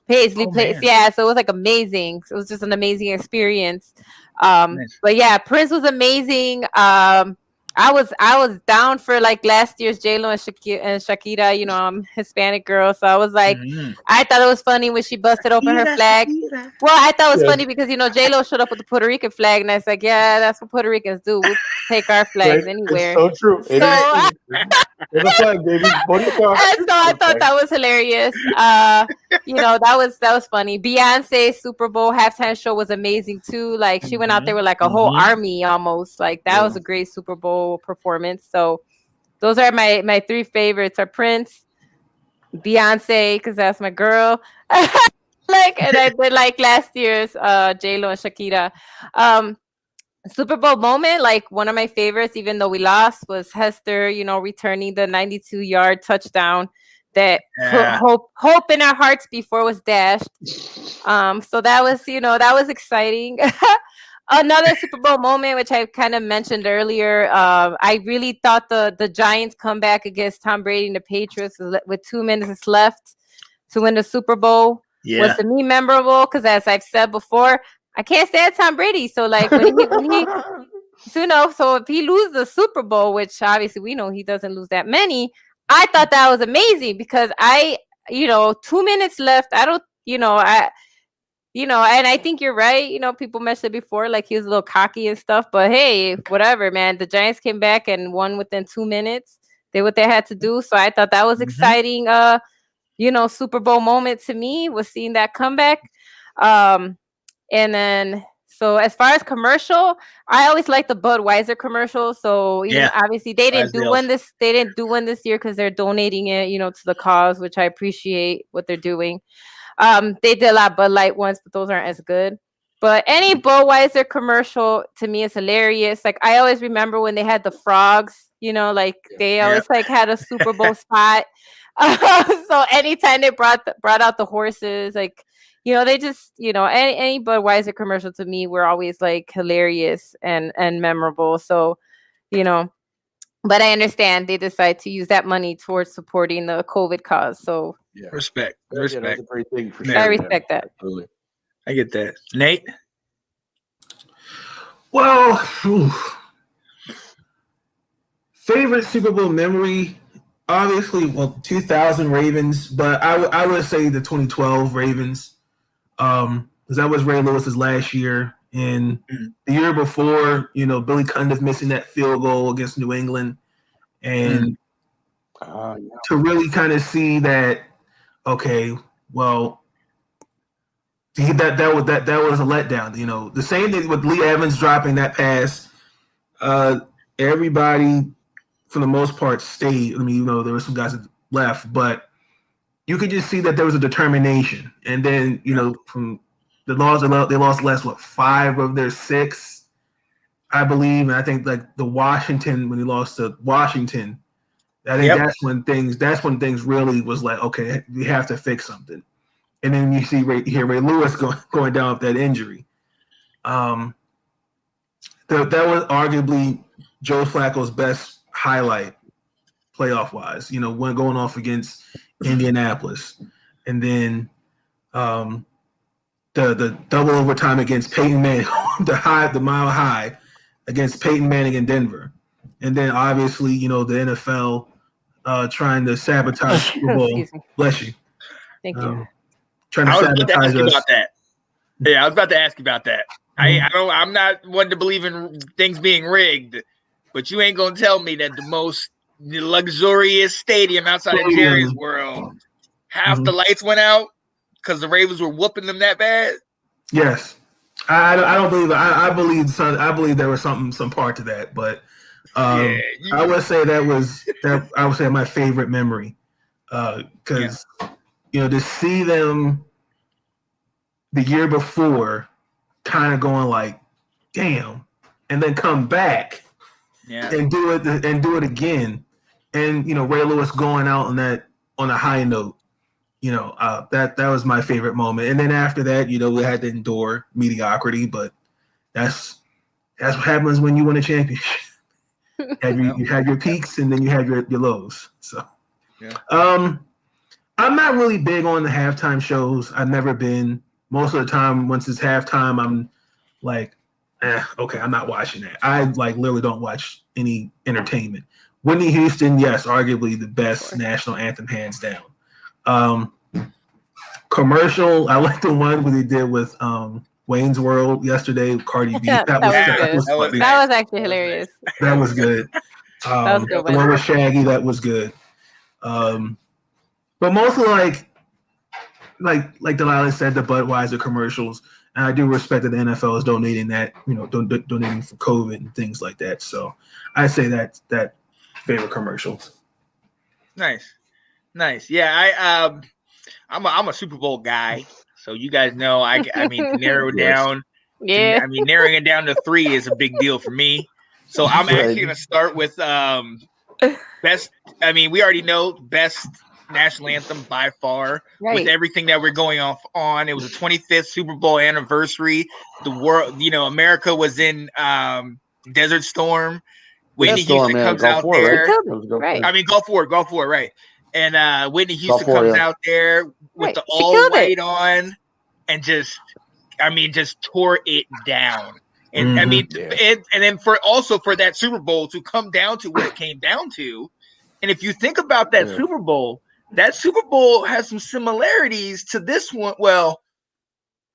Paisley Place. Yeah. So it was like amazing. So it was just an amazing experience. But yeah, Prince was amazing. I was down for last year's J-Lo and Shakira. I'm a Hispanic girl, so I was like, I thought it was funny when she busted open her flag. Well, I thought it was funny because J-Lo showed up with the Puerto Rican flag, and I was like, yeah, that's what Puerto Ricans do. We'll take our flags anywhere. It's so true. The flag, baby. And so I thought that was hilarious. That was funny. Beyonce's Super Bowl halftime show was amazing too. She went out there with a whole army almost. That was a great Super Bowl performance. So those are my three favorites: are Prince, Beyonce, because that's my girl. And I did last year's J-Lo and Shakira. Super Bowl moment, one of my favorites, even though we lost, was Hester, returning the 92-yard touchdown that put hope in our hearts before it was dashed. So that was exciting. Another Super Bowl moment, which I kind of mentioned earlier, I really thought the Giants comeback against Tom Brady and the Patriots with 2 minutes left to win the Super Bowl was to me memorable, because as I've said before, I can't stand Tom Brady. So when he so if he loses the Super Bowl, which obviously we know he doesn't lose that many, I thought that was amazing, because 2 minutes left. I don't, and I think you're right. People mentioned it before, he was a little cocky and stuff, but hey, whatever, man. The Giants came back and won within 2 minutes. Did what they had to do. So I thought that was exciting. Super Bowl moment to me was seeing that comeback. And then, so as far as commercial, I always like the Budweiser commercial. So even obviously they didn't do one this year because they're donating it, to the cause, which I appreciate what they're doing. They did a lot of Bud Light ones, but those aren't as good. But any Budweiser commercial to me is hilarious. Like I always remember when they had the frogs, like they always like had a Super Bowl spot. So anytime they brought out the horses, like, they just, any Budweiser commercial to me were always like hilarious and memorable. So, but I understand they decide to use that money towards supporting the COVID cause. So respect. That's a great thing for sure. I respect that. Absolutely. I get that. Nate? Well, favorite Super Bowl memory, obviously, 2000 Ravens, but I would say the 2012 Ravens, because that was Ray Lewis's last year. And the year before, Billy Cundiff missing that field goal against New England. And to really kind of see that, okay, well, that was a letdown. The same thing with Lee Evans dropping that pass. Everybody, for the most part, stayed. I mean, there were some guys that left, but you could just see that there was a determination. And then, from the loss, they lost less, 5 of their 6, I believe. And I think like the Washington, when he lost to Washington, I think that's when things really was like, okay, we have to fix something. And then you see Ray Lewis going down with that injury. That was arguably Joe Flacco's best highlight, playoff wise. When going off against Indianapolis, and then the double overtime against Peyton Manning, the mile high against Peyton Manning in Denver, and then obviously the NFL trying to sabotage Super Bowl. Bless you. Thank you. I was about to ask you about that. Yeah, I was about to ask you about that. I'm not one to believe in things being rigged, but you ain't gonna tell me that the most luxurious stadium outside of Jerry's World, half the lights went out because the Ravens were whooping them that bad. Yes, I don't believe. I believe there was some part to that, but I would say that was that. I would say my favorite memory because to see them the year before, kind of going like, damn, and then come back and do it again, and Ray Lewis going out on a high note. That was my favorite moment. And then after that, we had to endure mediocrity, but that's what happens when you win a championship. You have your peaks and then you have your lows. So, I'm not really big on the halftime shows. I've never been. Most of the time, once it's halftime, I'm like, okay, I'm not watching that. I literally don't watch any entertainment. Whitney Houston, yes, arguably the best national anthem, hands down. Commercial, I like the one where they did with Wayne's World yesterday with Cardi B. That was actually hilarious. That was good. That was good. The one with Shaggy, that was good. But mostly like Delilah said, the Budweiser commercials, and I do respect that the NFL is donating that, donating for COVID and things like that. So I say that favorite commercial. Nice. Yeah, I'm a Super Bowl guy, so you guys know. I mean, to narrow it down. Yeah. I mean, narrowing it down to 3 is a big deal for me. So I'm actually gonna start with best. I mean, we already know best national anthem by far, with everything that we're going off on. It was the 25th Super Bowl anniversary. The world, America was in Desert Storm. Whitney Houston comes out there. Right. I mean, Gulf War, right. And Whitney Houston comes out there with the all white on and just tore it down. And I mean, and then for that Super Bowl to come down to what it came down to. And if you think about that Super Bowl has some similarities to this one. Well,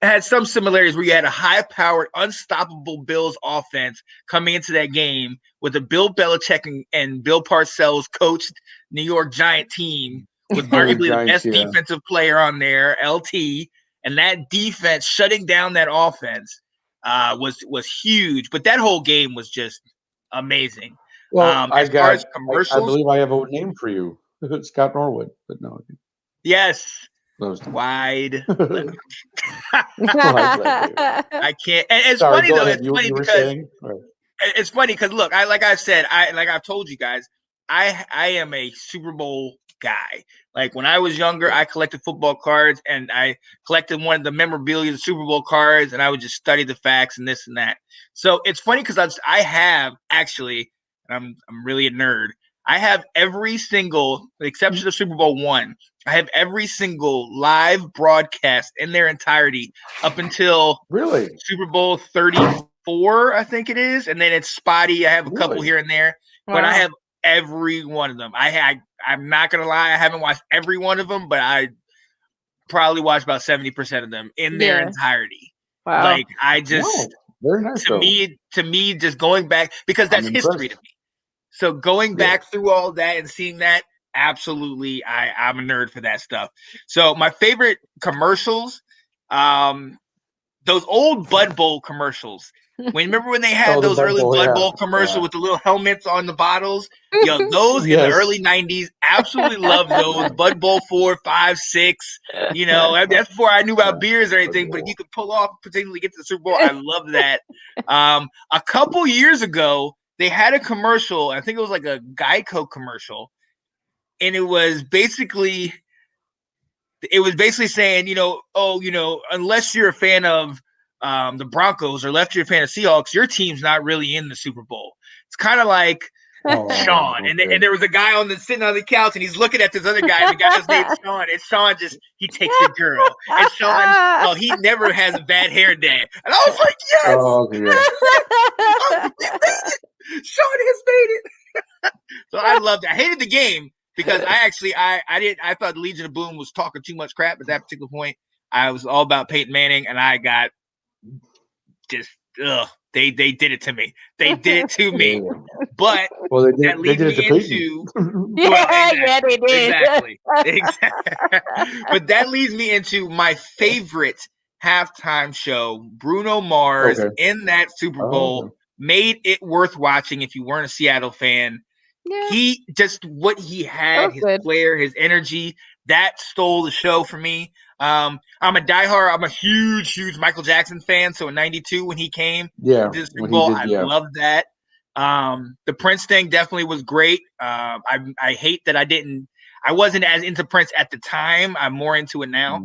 it had some similarities where you had a high-powered, unstoppable Bills offense coming into that game with a Bill Belichick and Bill Parcells coached New York Giant team was arguably the Giants, best defensive player on there, LT, and that defense shutting down that offense was huge. But that whole game was just amazing. Well, as far as commercials, I believe I have a name for you, Scott Norwood, but no. yes, No, wide. I can't. And it's Sorry, funny go though. ahead. It's You funny were because saying? it's funny because look, like I've told you guys, I am a Super Bowl guy. Like when I was younger, I collected football cards and I collected one of the memorabilia, the Super Bowl cards, and I would just study the facts and this and that. So it's funny because I have actually, I'm really a nerd. I have every single, with the exception of Super Bowl I, I have every single live broadcast in their entirety up until Really? Super Bowl 34, I think it is, and then it's spotty. I have a couple here and there, but I have every one of them. I'm not gonna lie, I haven't watched every one of them, but I probably watched about 70% of them in their entirety. Wow. Like I just very nice, to me, just going back because that's history to me. So going back through all that and seeing that, absolutely, I'm a nerd for that stuff. So my favorite commercials, those old Bud Bowl commercials. Remember when they had those early Bud Bowl commercials with the little helmets on the bottles? Yo, those in the early 90s, absolutely love those. Bud Bowl 4, 5, 6. You know, that's before I knew about beers or anything, but if you could pull off, particularly get to the Super Bowl, I love that. A couple years ago, they had a commercial. I think it was like a Geico commercial. And it was basically saying, unless you're a fan of the Broncos or unless you're a fan of Seahawks, your team's not really in the Super Bowl. It's kind of like Sean. Okay. And there was a guy sitting on the couch and he's looking at this other guy, and the guy's named Sean. And Sean he takes a girl. And Sean, he never has a bad hair day. And I was like, yes! He made it! Sean has made it! So I loved it. I hated the game because I thought Legion of Boom was talking too much crap at that particular point. I was all about Peyton Manning, and I got just they did it to me. They did it to me. But that leads me into they did. Exactly. But that leads me into my favorite halftime show. Bruno Mars in that Super Bowl made it worth watching if you weren't a Seattle fan. Yeah. He just what he had, his flair, his energy, that stole the show for me. I'm a huge Michael Jackson fan. So in '92 when he came to the Super Bowl, I loved that. The Prince thing definitely was great. I hate that I wasn't as into Prince at the time. I'm more into it now.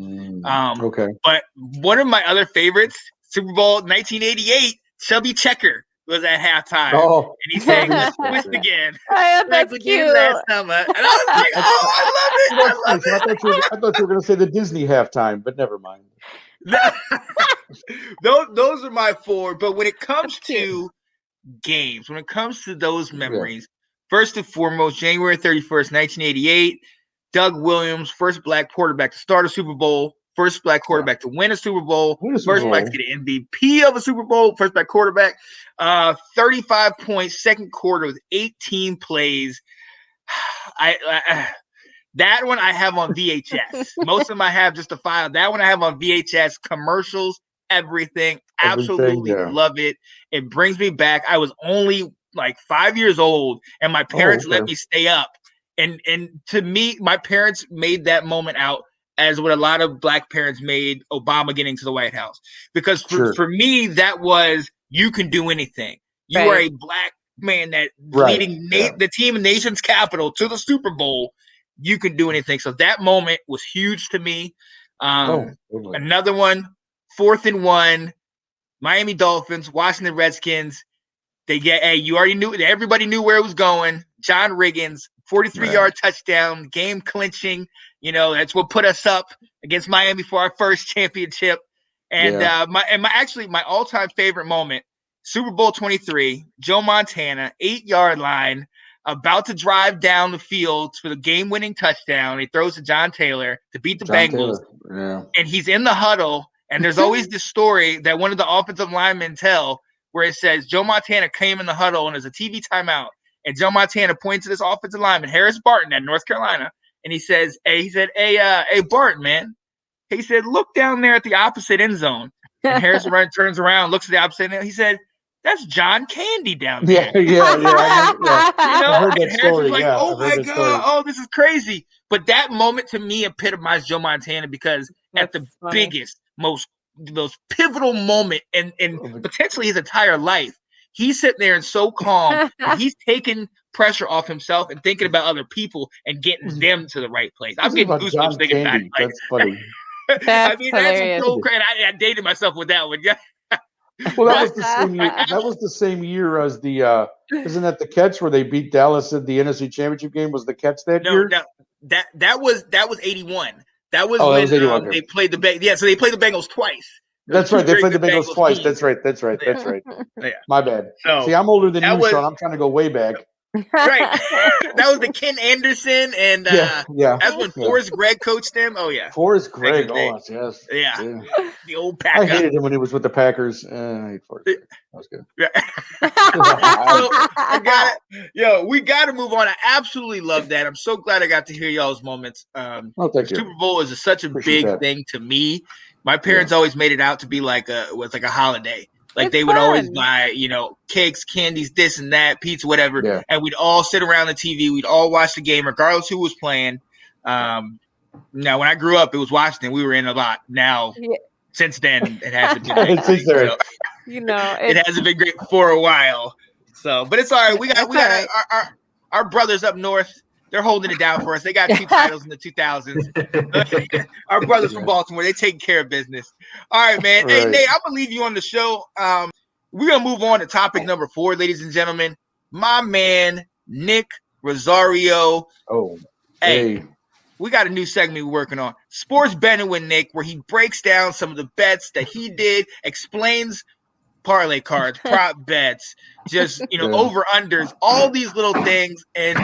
But one of my other favorites, Super Bowl 1988, Chubby Checker was at halftime, and he sang "Twist Again." That's cute. Last summer, and I was like, "Oh, I love it!" I thought you were going to say the Disney halftime, but never mind. Those are my four. But when it comes to games, when it comes to those memories, first and foremost, January 31st, 1988, Doug Williams, first black quarterback to start a Super Bowl. First black quarterback to win a Super Bowl. First black to get an MVP of a Super Bowl. First black quarterback. 35 points, second quarter with 18 plays. That one I have on VHS. Most of them I have just a file. That one I have on VHS. Commercials, everything. Absolutely love it. It brings me back. I was only like 5 years old, and my parents let me stay up. And to me, my parents made that moment out as what a lot of black parents made Obama getting to the White House. Because for me, that was, you can do anything. You are a black man that leading the team in nation's capital to the Super Bowl. You can do anything. So that moment was huge to me. Another one, 4th and 1, Miami Dolphins, Washington Redskins. You already knew, everybody knew where it was going. John Riggins, 43-yard touchdown, game clinching. That's what put us up against Miami for our first championship. And my all-time favorite moment, Super Bowl 23, Joe Montana, 8-yard line, about to drive down the field for the game-winning touchdown. He throws to John Taylor to beat the Bengals. And he's in the huddle. And there's always this story that one of the offensive linemen tell where it says Joe Montana came in the huddle and there's a TV timeout. And Joe Montana points to this offensive lineman, Harris Barton at North Carolina, and he said, hey, Bart, man. He said, look down there at the opposite end zone. And Harrison turns around, looks at the opposite end. He said, that's John Candy down there. Yeah. You know, I heard that and Harrison's story. like, Yeah, oh my God, oh, this is crazy. But that moment to me epitomized Joe Montana because at the biggest, most pivotal moment and potentially his entire life, he's sitting there and so calm that he's taking pressure off himself and thinking about other people and getting them to the right place. I'm getting goosebumps thinking about it. That's funny. That's hilarious. That's so crazy. I dated myself with that one. Yeah. Well, that was the same year. That was the same year as the. Isn't that the catch where they beat Dallas in the NFC Championship game? Was the catch that year? No, that was 81. That was when was 81, they played the Bengals. Yeah, so they played the Bengals twice. That's right. They played the Bengals twice. Teams. That's right. Yeah. My bad. So, see, I'm older than you, Sean. I'm trying to go way back. Right. That was the Ken Anderson, and that's when Forrest Gregg coached them. Oh, yeah. Forrest Gregg. Oh, yes. Yeah. The old Packer. I hated him when he was with the Packers. I hate Forrest Gregg. That was good. So, we got to move on. I absolutely love that. I'm so glad I got to hear y'all's moments. Thank you. Super Bowl is such a big thing to me. My parents always made it out to be like a holiday. Like they would always buy, cakes, candies, this and that, pizza, whatever. And we'd all sit around the TV. We'd all watch the game, regardless who was playing. Now, when I grew up, it was Washington. We were in a lot. Now, since then, it hasn't been great. It hasn't been great for a while. So, but it's all right. We got our brothers up north. They're holding it down for us. They got 2 titles in the 2000s. Our brothers from Baltimore, they taking care of business. All right, man. Right. Hey, Nate, I'm going to leave you on the show. We're going to move on to topic number 4, ladies and gentlemen. My man, Nick Rosario. Oh, hey. We got a new segment we're working on. Sports Betting with Nick, where he breaks down some of the bets that he did, explains parlay cards, prop bets, just over unders, all these little things, and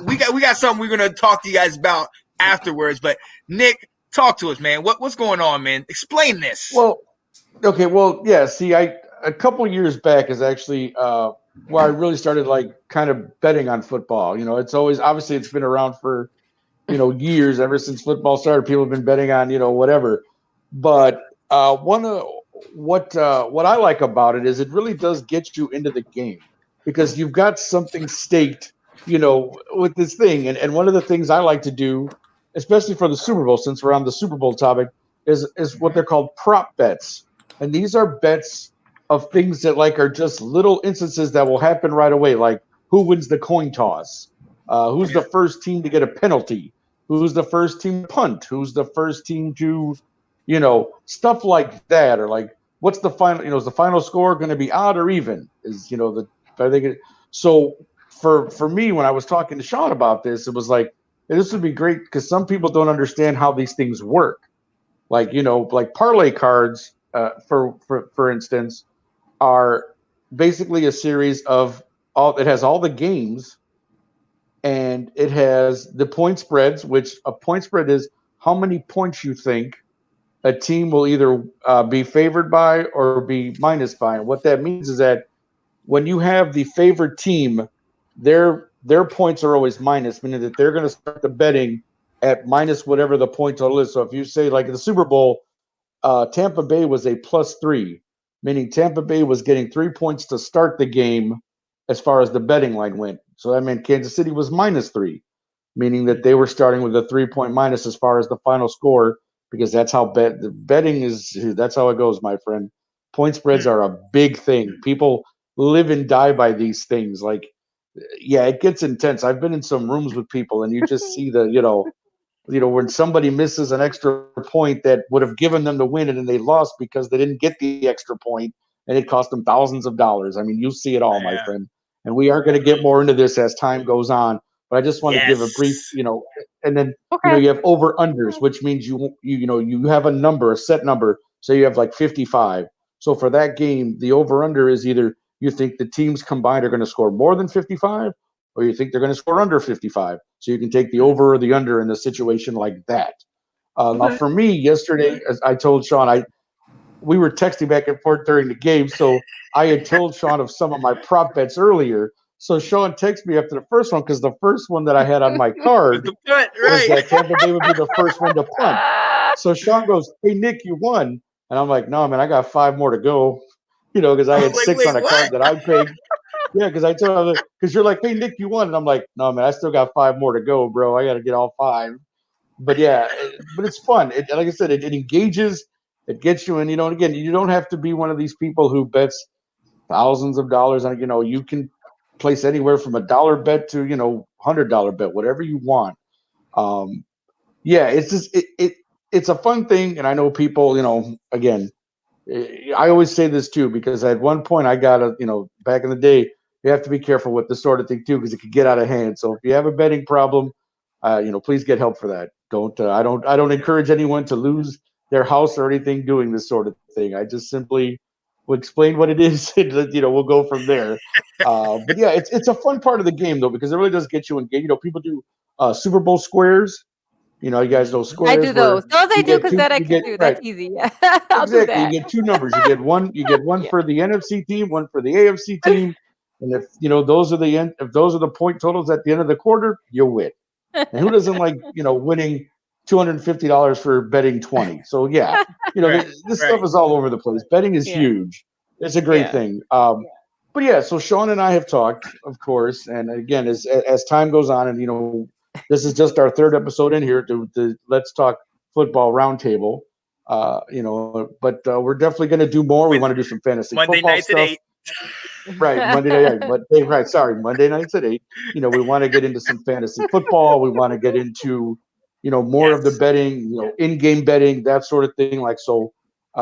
we got something we're gonna talk to you guys about afterwards. But Nick, talk to us, man. What's going on, man? Explain this. Well, okay, yeah. See, a couple years back is actually where I really started kind of betting on football. It's always obviously it's been around for years, ever since football started. People have been betting on whatever, but what I like about it is it really does get you into the game because you've got something staked, with this thing. And one of the things I like to do, especially for the Super Bowl, since we're on the Super Bowl topic, is what they're called prop bets. And these are bets of things that are just little instances that will happen right away, like who wins the coin toss, who's the first team to get a penalty, who's the first team to punt, who's the first team to stuff like that, or what's the final, is the final score going to be odd or even? So for me, when I was talking to Sean about this, it was this would be great because some people don't understand how these things work. Like parlay cards, for instance, are basically a series of it has all the games and it has the point spreads, which a point spread is how many points you think a team will either be favored by or be minus by. And what that means is that when you have the favored team, their points are always minus, meaning that they're going to start the betting at minus whatever the point total is. So if you say, like in the Super Bowl, Tampa Bay was a +3, meaning Tampa Bay was getting 3 points to start the game as far as the betting line went. So that meant Kansas City was -3, meaning that they were starting with a 3-point minus as far as the final score, because that's how betting is. That's how it goes, my friend. Point spreads are a big thing. People live and die by these things. It gets intense. I've been in some rooms with people, and you just see when somebody misses an extra point that would have given them the win, and then they lost because they didn't get the extra point, and it cost them thousands of dollars. I mean, you see it all, my friend. And we are going to get more into this as time goes on. But I just want to give a brief, and then you have over unders, which means you have a number, a set number. So you have 55. So for that game, the over under is either you think the teams combined are going to score more than 55, or you think they're going to score under 55. So you can take the over or the under in a situation like that. Now for me, yesterday, as I told Sean, we were texting back and forth during the game, so I had told Sean of some of my prop bets earlier. So Sean texts me after the first one because the first one that I had on my card the punt, was right? that Tampa Bay would be the first one to punt. So Sean goes, "Hey Nick, you won," and I'm like, "No, man, I got 5 more to go." Because I had like, 6 wait, on a what? card that I picked. Yeah, because I told him, because you're like, "Hey Nick, you won," and I'm like, "No, man, I still got 5 more to go, bro. I got to get all 5." But yeah, but it's fun. Like I said, it engages. It gets you in. And again, you don't have to be one of these people who bets thousands of dollars on. You can place anywhere from $1 bet to $100 bet, whatever you want. Yeah, it's just it's a fun thing, and I know people. Again, I always say this too because at one point I got back in the day, you have to be careful with this sort of thing too because it could get out of hand. So if you have a betting problem, please get help for that. I don't encourage anyone to lose their house or anything doing this sort of thing. I just simply will explain what it is, and we'll go from there. But yeah, it's a fun part of the game though because it really does get you engaged. People do Super Bowl squares. You guys know squares. I do those. Those I do because that I can do. Right. That's easy. Yeah. I'll do Exactly. You that. get 2 numbers. You get one Yeah. for the NFC team, one for the AFC team. And if those are the point totals at the end of the quarter, you win. And who doesn't like, winning $250 for betting 20? So yeah, this stuff is all over the place. Betting is huge. It's a great thing. But yeah, so Sean and I have talked, of course, and again, as time goes on, and this is just our 3rd episode in here to Let's Talk Football Roundtable. But we're definitely going to do more. We want to do some fantasy Monday football nights stuff. at 8. Right, Monday night. Right, sorry, Monday nights at 8. We want to get into some fantasy football. We want to get into more of the betting, in-game betting, that sort of thing.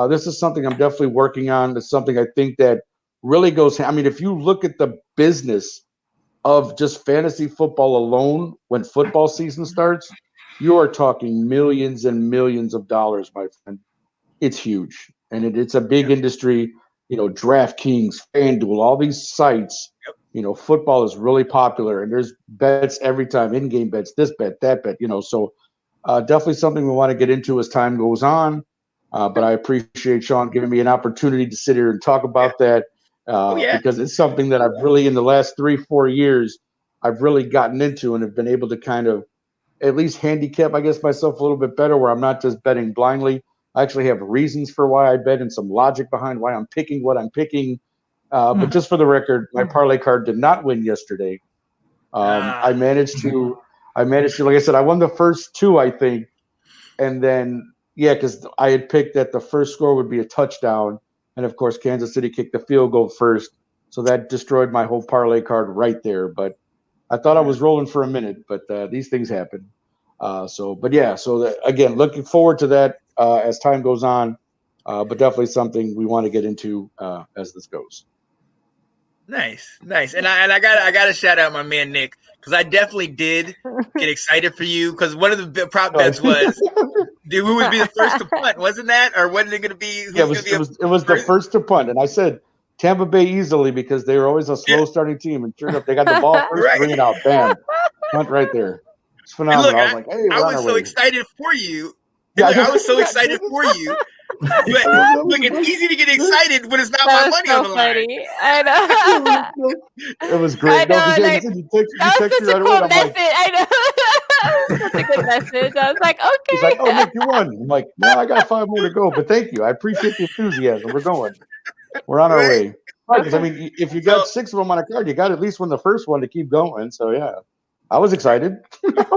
This is something I'm definitely working on. It's something I think that really goes. I mean, if you look at the business of just fantasy football alone, when football season starts, you are talking millions and millions of dollars, my friend. It's huge, and it's a big industry. DraftKings, FanDuel, all these sites. Football is really popular, and there's bets every time, in-game bets, this bet, that bet. So definitely something we want to get into as time goes on. But I appreciate Sean giving me an opportunity to sit here and talk about that because it's something that I've really, in the last 3-4 years, I've really gotten into and have been able to kind of at least handicap, I guess, myself a little bit better where I'm not just betting blindly. I actually have reasons for why I bet and some logic behind why I'm picking what I'm picking. But just for the record, my parlay card did not win yesterday. I managed to, like I said, I won the first 2, I think. And then, because I had picked that the first score would be a touchdown. And of course, Kansas City kicked the field goal first. So that destroyed my whole parlay card right there. But I thought I was rolling for a minute, but these things happen. Again, looking forward to that as time goes on, but definitely something we want to get into as this goes. Nice. And I got to shout out my man Nick because I definitely did get excited for you because one of the prop bets was who would be the first to punt, wasn't that? Or wasn't it going to be? Yeah, it was the first to punt, and I said Tampa Bay easily because they were always a slow starting team, and sure enough, they got the ball first, bring it out, bam, punt right there. It's phenomenal. Look, I was like, hey, I was so excited for you. Yeah, I was so excited for you. But look, it's easy to get excited when it's not my money on the line. I know. It was great. I know, You text me such right a away. cool message. I know. Such a good message. I was like, okay. He's like, oh, Nick, you won. I'm like, no, I got 5 more to go, but thank you. I appreciate the enthusiasm. We're going. We're on our way. Right, because I mean, if you got 6 of them on a card, you got at least win the first one to keep going. So yeah, I was excited. It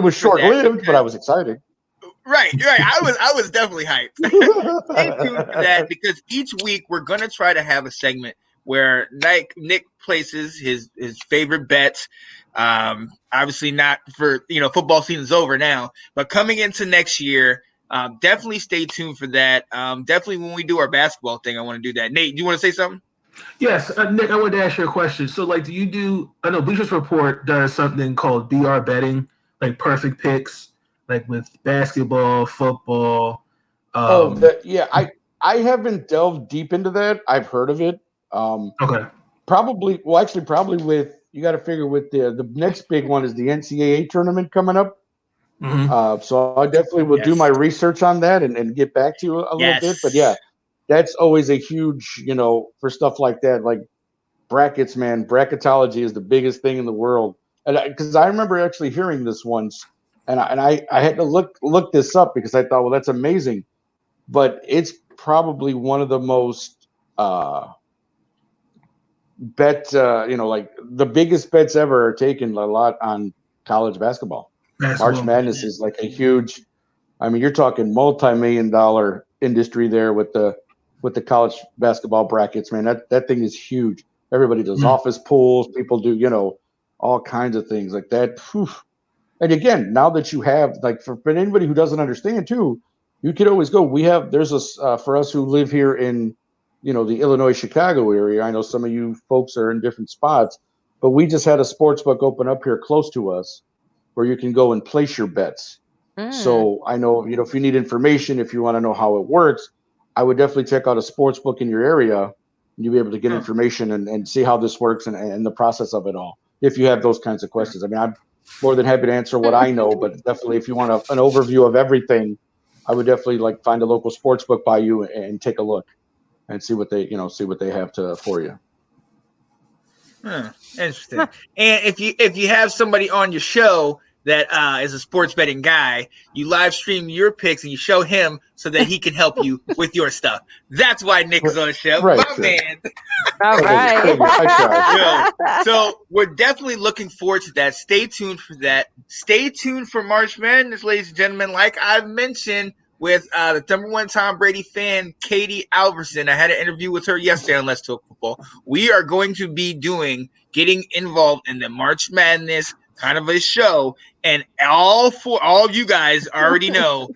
was short lived, but I was excited. Right. I was definitely hyped. Stay tuned for that because each week we're gonna try to have a segment where Nick places his favorite bets. Obviously not for football season's over now, but coming into next year, definitely stay tuned for that. Definitely when we do our basketball thing, I want to do that. Nate, do you want to say something? Yes, Nick, I wanted to ask you a question. So, do you do? I know Bleachers Report does something called BR betting, like perfect picks, like with basketball, football. I haven't delved deep into that. I've heard of it. Okay. Probably with you got to figure with the next big one is the NCAA tournament coming up. Mm-hmm. So I definitely will do my research on that and get back to you a little bit. But yeah, that's always a huge, for stuff like that. Like brackets, man. Bracketology is the biggest thing in the world. And because I remember actually hearing this once, and I had to look this up because I thought, well, that's amazing. But it's probably one of the most like the biggest bets ever are taken a lot on college basketball. March Madness is like a huge. I mean, you're talking multi-million-dollar industry there with the college basketball brackets, man. That thing is huge. Everybody does office pools. People do, all kinds of things like that. Whew. And again, now that you have, like, for anybody who doesn't understand too, you could always go. There's a for us who live here in, the Illinois, Chicago area. I know some of you folks are in different spots, but we just had a sports book open up here close to us where you can go and place your bets. So I know, if you need information, if you want to know how it works, I would definitely check out a sports book in your area, and you'll be able to get information and see how this works and the process of it all. If you have those kinds of questions, I mean, I'm more than happy to answer what I know, but definitely if you want an overview of everything, I would definitely find a local sports book by you and take a look and see what they have for you. Interesting. And if you have somebody on your show that is a sports betting guy, you live stream your picks and you show him so that he can help you with your stuff. That's why Nick is on the show. Right, My man. All right. So we're definitely looking forward to that. Stay tuned for that. Stay tuned for March Madness, ladies and gentlemen. Like I've mentioned with the #1 Tom Brady fan, Katie Alverson. I had an interview with her yesterday on Let's Talk Football. We are going to be getting involved in the March Madness kind of a show, and all of you guys already know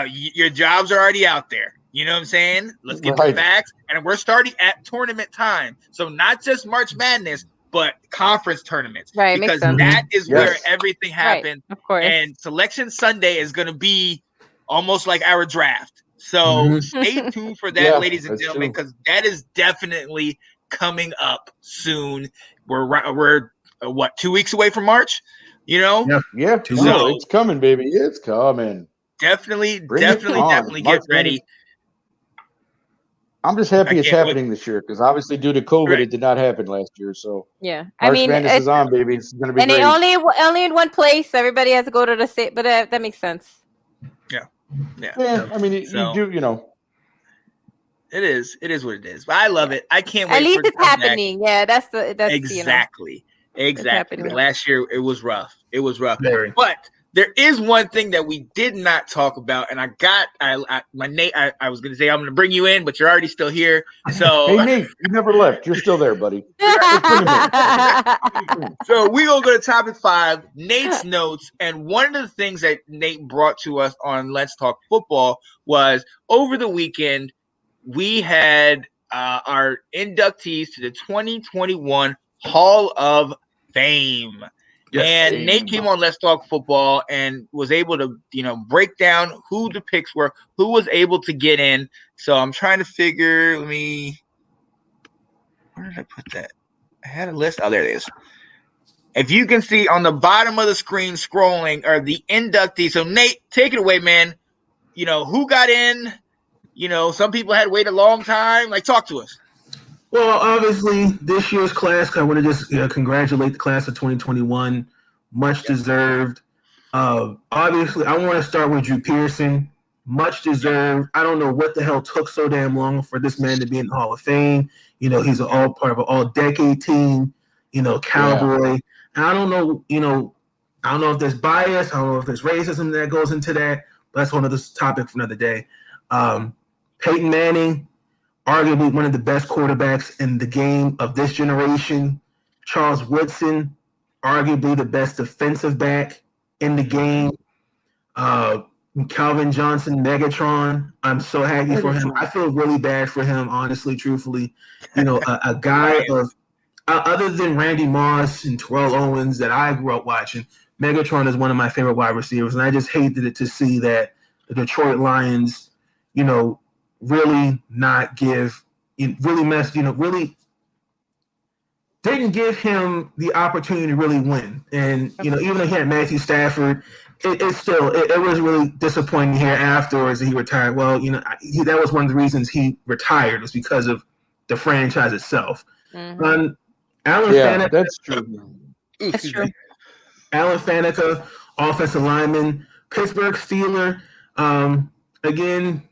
your jobs are already out there. You know what I'm saying? Let's get the facts, and we're starting at tournament time. So not just March Madness, but conference tournaments, right? Because that is where everything happens. Right, of course. And Selection Sunday is going to be almost like our draft. So stay tuned for that, ladies and gentlemen, because that is definitely coming up soon. We're 2 weeks away from March, Yeah. So it's coming, baby. It's coming. Definitely get ready. I'm just happy it's happening this year because obviously due to COVID, it did not happen last year. So yeah, March Madness is on, baby. It's going to be and great. And only in one place. Everybody has to go to the state, but that makes sense. Yeah. I mean, you do. It is what it is. But I love it. I can't wait. At least it's happening. Yeah, that's exactly. Exactly. Last year it was rough. Very. But there is one thing that we did not talk about, and I was going to say I'm going to bring you in, but you're already still here. So hey Nate, you never left. You're still there, buddy. So we gonna go to topic 5, Nate's notes, and one of the things that Nate brought to us on Let's Talk Football was over the weekend we had our inductees to the 2021 Hall of Fame. Yes, and Nate came on Let's Talk Football and was able to, break down who the picks were, who was able to get in. So I'm trying to figure, where did I put that? I had a list. Oh, there it is. If you can see on the bottom of the screen scrolling are the inductees. So Nate, take it away, man. Who got in? Some people had to wait a long time. Talk to us. Well, obviously, this year's class, I want to just congratulate the class of 2021. Much deserved. Obviously, I want to start with Drew Pearson. Much deserved. I don't know what the hell took so damn long for this man to be in the Hall of Fame. He's part of an all-decade team, cowboy. Yeah. And I don't know if there's bias. I don't know if there's racism that goes into that. But that's one of the topics for another day. Peyton Manning, arguably one of the best quarterbacks in the game of this generation. Charles Woodson, arguably the best defensive back in the game. Calvin Johnson, Megatron. I'm so happy for him. I feel really bad for him, honestly, truthfully. A guy of other than Randy Moss and Terrell Owens that I grew up watching, Megatron is one of my favorite wide receivers, and I just hated it to see that the Detroit Lions, really not give, really didn't give him the opportunity to really win. And, even though he had Matthew Stafford, it was really disappointing here afterwards that he retired. Well, that was one of the reasons he retired was because of the franchise itself. Alan Faneca, that's true. That's true. Alan Faneca, offensive lineman, Pittsburgh Steeler. Again,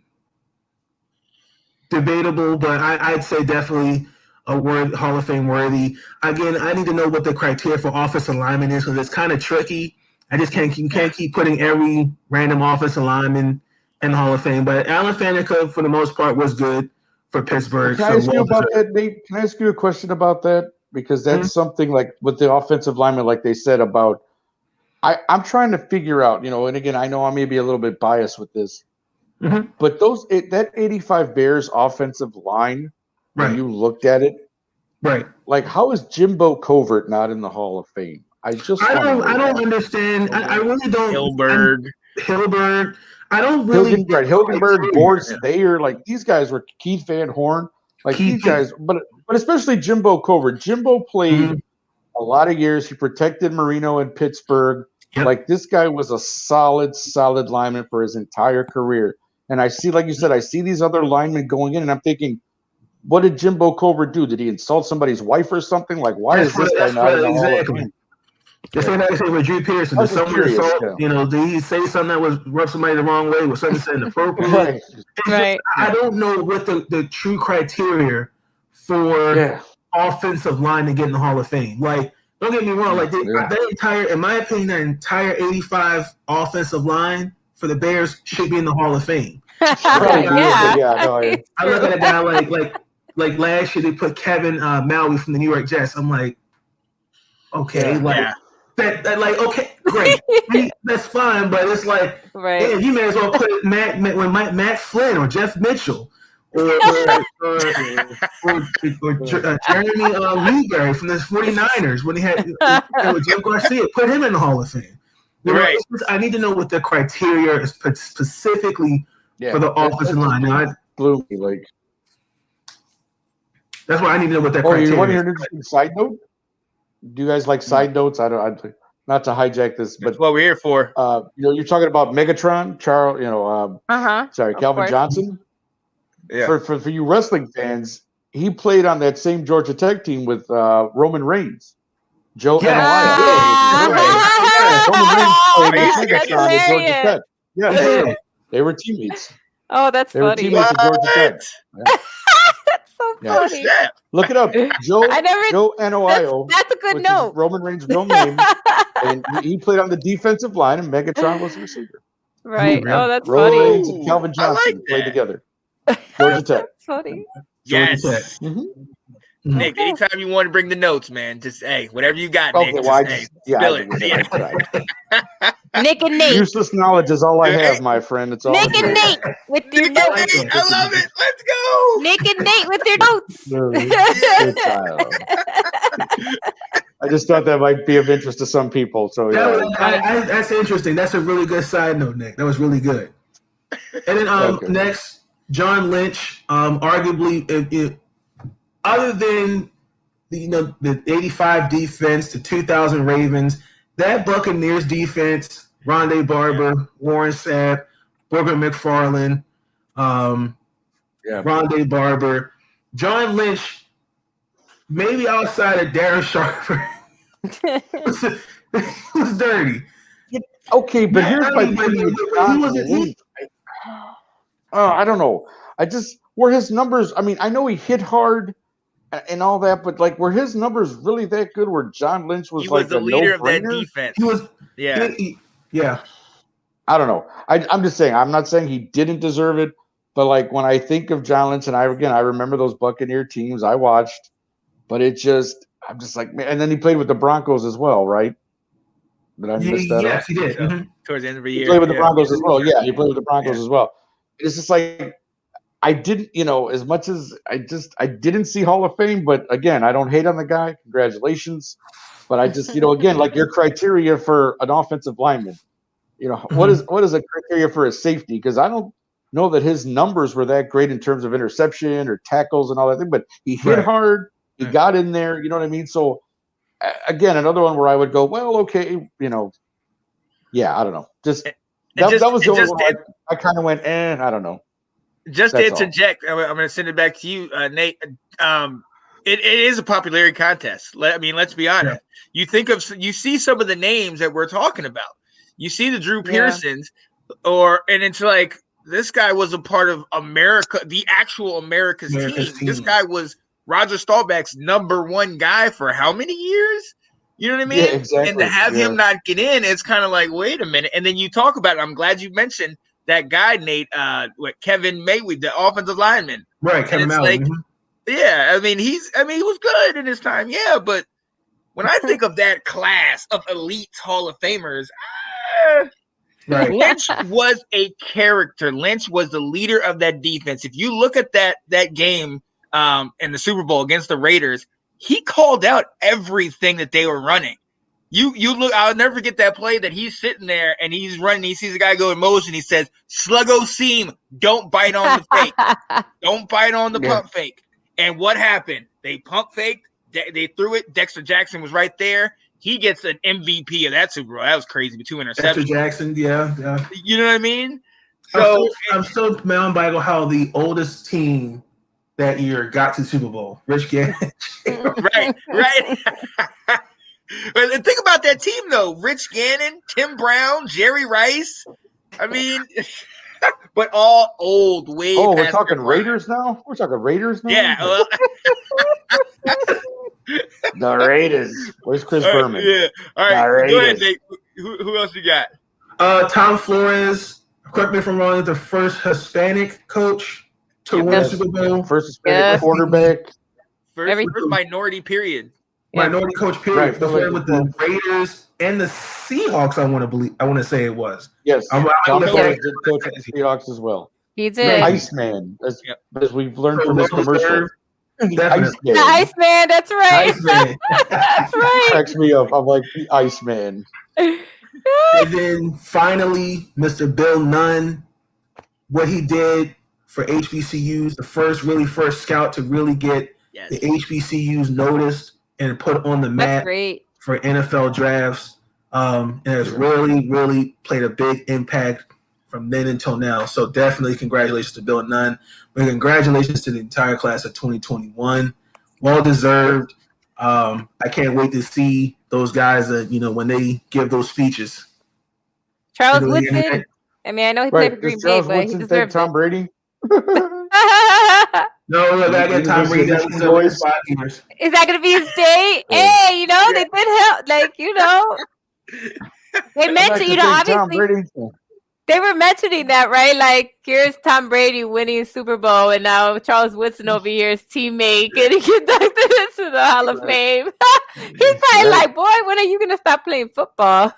debatable, but I'd say definitely a Hall of Fame worthy. Again, I need to know what the criteria for offensive lineman is because it's kind of tricky. I just can't keep putting every random offensive lineman in the Hall of Fame. But Alan Faneca, for the most part, was good for Pittsburgh. Can I ask you about that, Nate? Can I ask you a question about that? Because that's something like with the offensive lineman, like they said about. I'm trying to figure out, and again, I know I may be a little bit biased with this, but that 85 Bears offensive line, when you looked at it, like how is Jimbo Covert not in the Hall of Fame? I don't understand. I really don't. Hilberg. I don't really. Hilgenberg, Boris Thayer, like these guys were Keith Van Horn, like these guys, but especially Jimbo Covert. Jimbo played a lot of years. He protected Marino in Pittsburgh. Yep. Like this guy was a solid lineman for his entire career. And I see, like you said, I see these other linemen going in, and I'm thinking, what did Jimbo Covert do? Did he insult somebody's wife or something? Like, why is this guy not in the Hall of Fame? Just like I say with Drew Pearson, did someone assault? Did he say something that was rub somebody the wrong way? Was something said inappropriate? Right. I don't know what the true criteria for offensive line to get in the Hall of Fame. Like, don't get me wrong. Like in my opinion, that entire 85 offensive line for the Bears should be in the Hall of Fame. I look at a guy like last year they put Kevin Maui from the New York Jets. I'm like, okay, okay, great, that's fine, but it's like, you may as well put Matt Flynn or Jeff Mitchell or Jeremy Newberry from the 49ers when he had Joe Garcia. Put him in the Hall of Fame. I need to know what the criteria is specifically for the offensive line. Blew me like. That's why I need to know what that criteria is. You want to hear an interesting side note? Do you guys like side notes? I not to hijack this, but that's what we're here for. You're talking about Megatron, Charles. Calvin Johnson. Yeah. For you wrestling fans, he played on that same Georgia Tech team with Roman Reigns, Joe Anoa'i. Roman Reigns played Megatron at Georgia Tech. Yeah, they were teammates. Oh, that's funny. They were teammates at Georgia Tech. Yeah. That's so funny. Look it up. Joe Anoa'i. That's a good note. Roman Reigns' real name. And he played on the defensive line, and Megatron was the receiver. Right. Oh, that's Roman funny. Reigns and Calvin Johnson played together. Georgia Tech. That's funny. Yes. Nick, anytime you want to bring the notes, man, just whatever you got, Nick. Spill it. Nick and Nate. Useless knowledge is all I have, my friend. It's all Nick and Nate with your notes. I love it. Let's go. Nick and Nate with your notes. I just thought that might be of interest to some people. So that's interesting. That's a really good side note, Nick. That was really good. And then next, John Lynch. Arguably, other than the 85 defense, the 2000 Ravens, that Buccaneers defense, Rondé Barber, Warren Sapp, Booger McFarland, Rondé Barber, John Lynch, maybe outside of Darren Sharper, was dirty. Okay, but here's my thing. I don't know. Were his numbers? I mean, I know he hit hard and all that, but like, were his numbers really that good? Where John Lynch was like the leader of that defense. He was, I don't know. I'm just saying. I'm not saying he didn't deserve it, but like when I think of John Lynch, and I remember those Buccaneer teams I watched, but I'm just like, man. And then he played with the Broncos as well, right? Did I miss that? Yes, he did. Towards the end of the year, he played with the Broncos as well. Yeah, he played with the Broncos as well. It's just like. I didn't, as much as I didn't see Hall of Fame, but again, I don't hate on the guy. Congratulations. But I just, again, like your criteria for an offensive lineman, what is a criteria for a safety? Because I don't know that his numbers were that great in terms of interception or tackles and all that thing, but he hit hard. He got in there. You know what I mean? So again, another one where I would go, well, okay, I don't know. That was the only one I kind of went, I don't know. Just to interject, I'm going to send it back to you, Nate. It is a popularity contest. Let's be honest. Yeah. You see some of the names that we're talking about. You see the Drew Pearsons, and it's like this guy was a part of America, the actual America's team. This guy was Roger Staubach's #1 guy for how many years? You know what I mean? Yeah, exactly. And to have him not get in, it's kind of like, wait a minute. And then you talk about it. I'm glad you mentioned that guy, Nate, Kevin Mayweather, the offensive lineman. Right, Kevin Mayweather. Like, yeah, he was good in his time. Yeah, but when I think of that class of elite Hall of Famers, right. Lynch was a character. Lynch was the leader of that defense. If you look at that game in the Super Bowl against the Raiders, he called out everything that they were running. You look. I'll never forget that play that he's sitting there and he's running. He sees a guy go in motion. He says, "Sluggo seam, don't bite on the fake. Don't bite on the pump fake." And what happened? They pump faked. They threw it. Dexter Jackson was right there. He gets an MVP of that Super Bowl. That was crazy with 2 interceptions. Dexter Jackson, yeah. You know what I mean? So I'm so bound by how the oldest team that year got to the Super Bowl. Rich Gannon. Right. But think about that team though. Rich Gannon, Tim Brown, Jerry Rice. I mean, but all old, way. Oh, we're talking Raiders now? We're talking Raiders now? Yeah. Well, the Raiders. Where's Chris Berman? Yeah. All right. Go ahead, Nate. Who else you got? Tom Flores, correct me if I'm wrong, the first Hispanic coach to win a Super Bowl. First Hispanic quarterback. First minority period. Minority coach period. Before with the Raiders and the Seahawks, I want to say it was. Yes. Tom Flores did coach the Seahawks as well. He did. Iceman, as we've learned from this commercial. The Iceman, that's right. Iceman. That's right. Cracks me up. I'm like the Iceman. And then finally, Mr. Bill Nunn, what he did for HBCUs, the first scout to really get the HBCUs noticed and put on the map for NFL drafts. And has really, really played a big impact from then until now. So definitely congratulations to Bill Nunn. But congratulations to the entire class of 2021. Well deserved. I can't wait to see those guys when they give those speeches. Charles Woodson. I mean, I know he played for Green Bay, but he deserves Tom Brady. No, look, I got Tom Brady. That was 5 years. Is that going to be his day? Hey, they did help. They mentioned, obviously. They were mentioning that, right? Like, here's Tom Brady winning Super Bowl, and now Charles Woodson over here is teammate getting inducted into the Hall of Fame. He's probably like, boy, when are you going to stop playing football?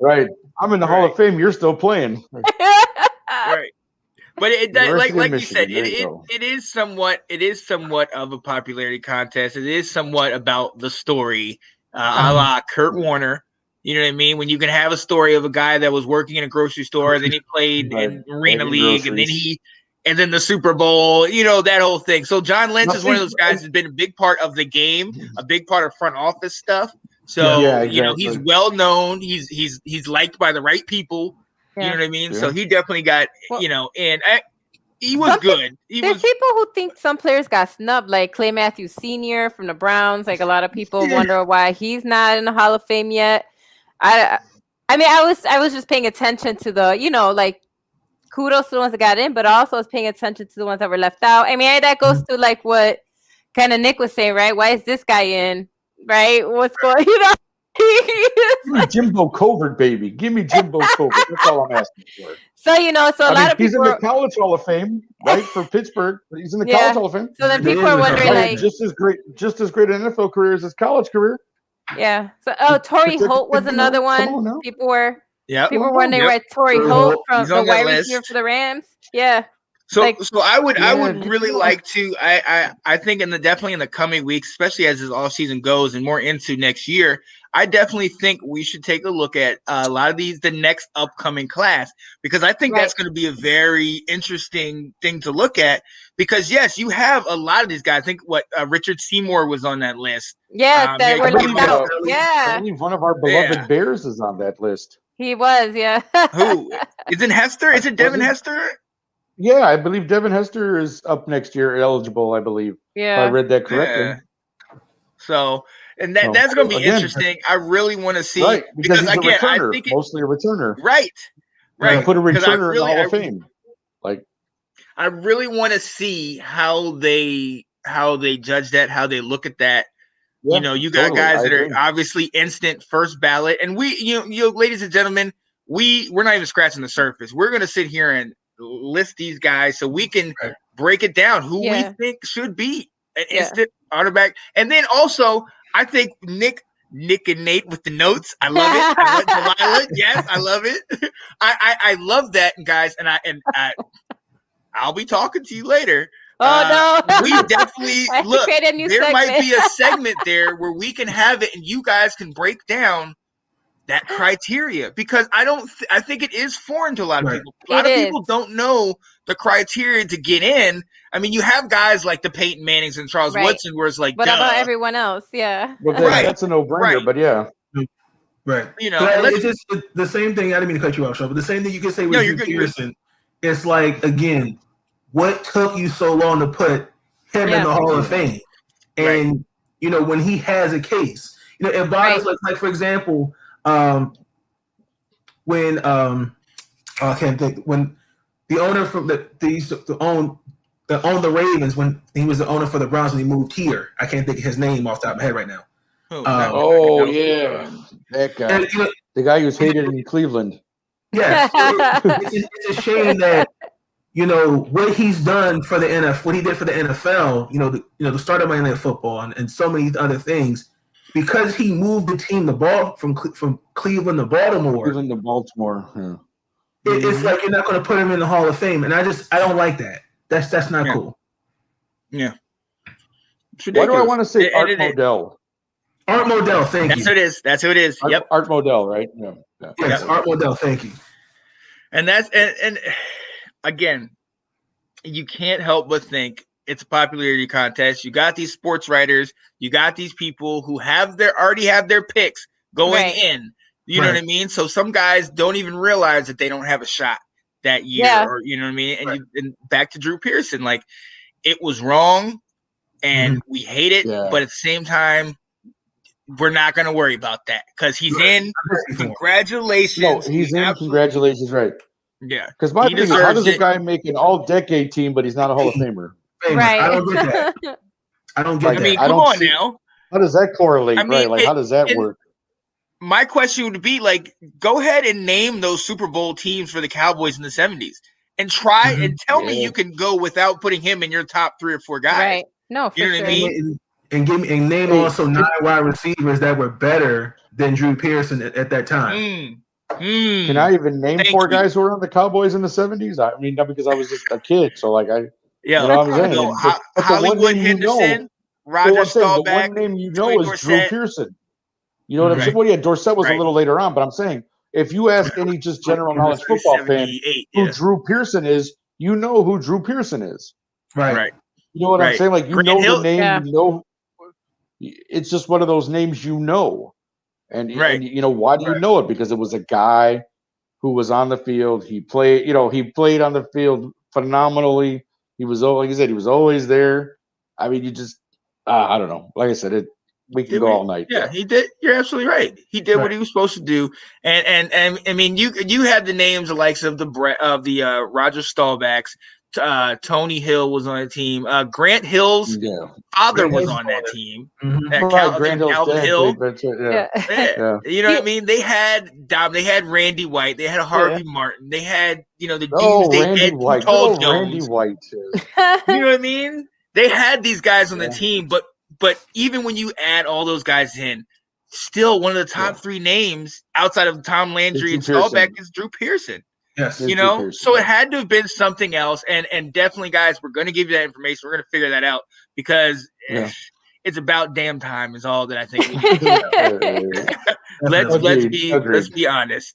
Right. I'm in the Hall of Fame. You're still playing. Right. But like you said, it is somewhat of a popularity contest. It is somewhat about the story, a la Kurt Warner. You know what I mean? When you can have a story of a guy that was working in a grocery store, and then he played in Arena League, and then the Super Bowl, that whole thing. So John Lynch is one of those guys who's been a big part of the game, a big part of front office stuff. So he's well known. He's liked by the right people. Yeah. You know what I mean? Yeah. So he definitely got, he was good. There's people who think some players got snubbed, like Clay Matthews Sr. from the Browns. Like, a lot of people wonder why he's not in the Hall of Fame yet. I was just paying attention to the, kudos to the ones that got in, but also was paying attention to the ones that were left out. I mean, that goes to like what kind of Nick was saying, right? Why is this guy in? Right? What's going, Give me Jimbo Covert, baby. Give me Jimbo Covert. That's all I'm asking for. So, so a lot of people. He's in the College Hall of Fame, right? For Pittsburgh. But he's in the College Hall of Fame. So then people are wondering, like. Just as great an NFL career as his college career. Yeah. So, Torrey Holt was another one. People were wondering why Torrey Holt from the wide receiver for the Rams. Yeah. So I would really like to. I think definitely in the coming weeks, especially as this all season goes and more into next year, I definitely think we should take a look at a lot of the next upcoming class, because I think that's going to be a very interesting thing to look at. Because yes, you have a lot of these guys. I think Richard Seymour was on that list. Yeah, that were left out. Yeah, only one of our beloved Bears is on that list. He was, yeah. Who? Isn't Hester? Is it Devin Hester? Yeah, I believe Devin Hester is up next year, eligible. I believe. Yeah, if I read that correctly. Yeah. So, and that's going to be interesting. I really want to see, right, because he's again, a returner, I think mostly a returner. Right. They put a returner in the Hall of Fame. I really want to see how they judge that, how they look at that. Yeah, you got guys that are obviously instant first ballot, and we, ladies and gentlemen, we're not even scratching the surface. We're going to sit here and list these guys so we can break it down who we think should be an instant automatic. And then also, I think Nick and Nate with the notes. I love it. I love Delilah. Yes, I love it. I love that, guys. And I'll be talking to you later. Oh no! We definitely look. There might be a segment there where we can have it, and you guys can break down that criteria, because I think it is foreign to a lot of people. A lot of people don't know the criteria to get in. I mean, you have guys like the Peyton Mannings and Charles Woodson, where it's like, what about everyone else? Yeah, well, that's a no-brainer. But yeah, right. It's just the same thing. I didn't mean to cut you off, Sean, but the same thing you can say with Drew Pearson. It's like, again, what took you so long to put him in the Hall of Fame? And when he has a case, it bothers like for example. When I can't think, when the owner from they used to own the Ravens, when he was the owner for the Browns and he moved here, I can't think of his name off the top of my head right now. That guy, the guy who's hated in Cleveland. Yes, it's a shame that what he's done for the NFL, what he did for the NFL, the start of Monday Night Football and so many other things. Because he moved the team the ball from Cleveland to Baltimore. Yeah. It's like you're not going to put him in the Hall of Fame, and I don't like that. That's not cool. Yeah. Why do I want to say Art Modell? Art Modell, thank you. That's who it is. Yep. Art Modell, right? Yeah. Yes, Art Modell, thank you. And that's and again, you can't help but think it's a popularity contest. You got these sports writers. You got these people who already have their picks going in. You know what I mean? So some guys don't even realize that they don't have a shot that year, or you know what I mean? And and back to Drew Pearson, like, it was wrong, and we hate it, but at the same time, we're not going to worry about that because he's in. Congratulations! No, he's in. Congratulations, right? Yeah. Because my thing is, how does a guy make an all-decade team, but he's not a Hall of Famer? Right. I don't get that. I don't get that. I mean, come on now. How does that correlate? Like, how does that work? My question would be, like, go ahead and name those Super Bowl teams for the Cowboys in the 70s and try and tell me you can go without putting him in your top 3 or 4 guys. Right. No, for you know what I mean? And name also 9 wide receivers that were better than Drew Pearson at that time. Can I even name 4 guys who were on the Cowboys in the 70s? I mean, not because I was just a kid. So, like, you know what I'm saying? But Hollywood Henderson, Roger Staubach, the one name is Drew Pearson. You know what I'm saying? Well, yeah, Dorsett was a little later on, but I'm saying if you ask any just general knowledge football fan who Drew Pearson is, you know who Drew Pearson is. Right. You know what I'm saying? Like, you know the name, you know. It's just one of those names you know. And you know, why do you know it? Because it was a guy who was on the field. He played on the field phenomenally. He was, like you said, he was always there. I mean, you just, I don't know. Like I said, we can go all night. Yeah, he did. You're absolutely right. He did what he was supposed to do. And I mean, you had the names, the likes of the Roger Staubachs. Tony Hill was on the team. Grant Hill's father was on that team. Grant Hill. Yeah. You know what I mean? They had Randy White. They had Harvey Martin. They had, the dudes they Randy had White. Tall Randy Jones. White. You know what I mean? They had these guys on the team, but even when you add all those guys in, still one of the top 3 names outside of Tom Landry and Staubach is Drew Pearson. Yes. So it had to have been something else. And definitely, guys, we're going to give you that information. We're going to figure that out because it's about damn time is all that I think we need to do. Let's be honest.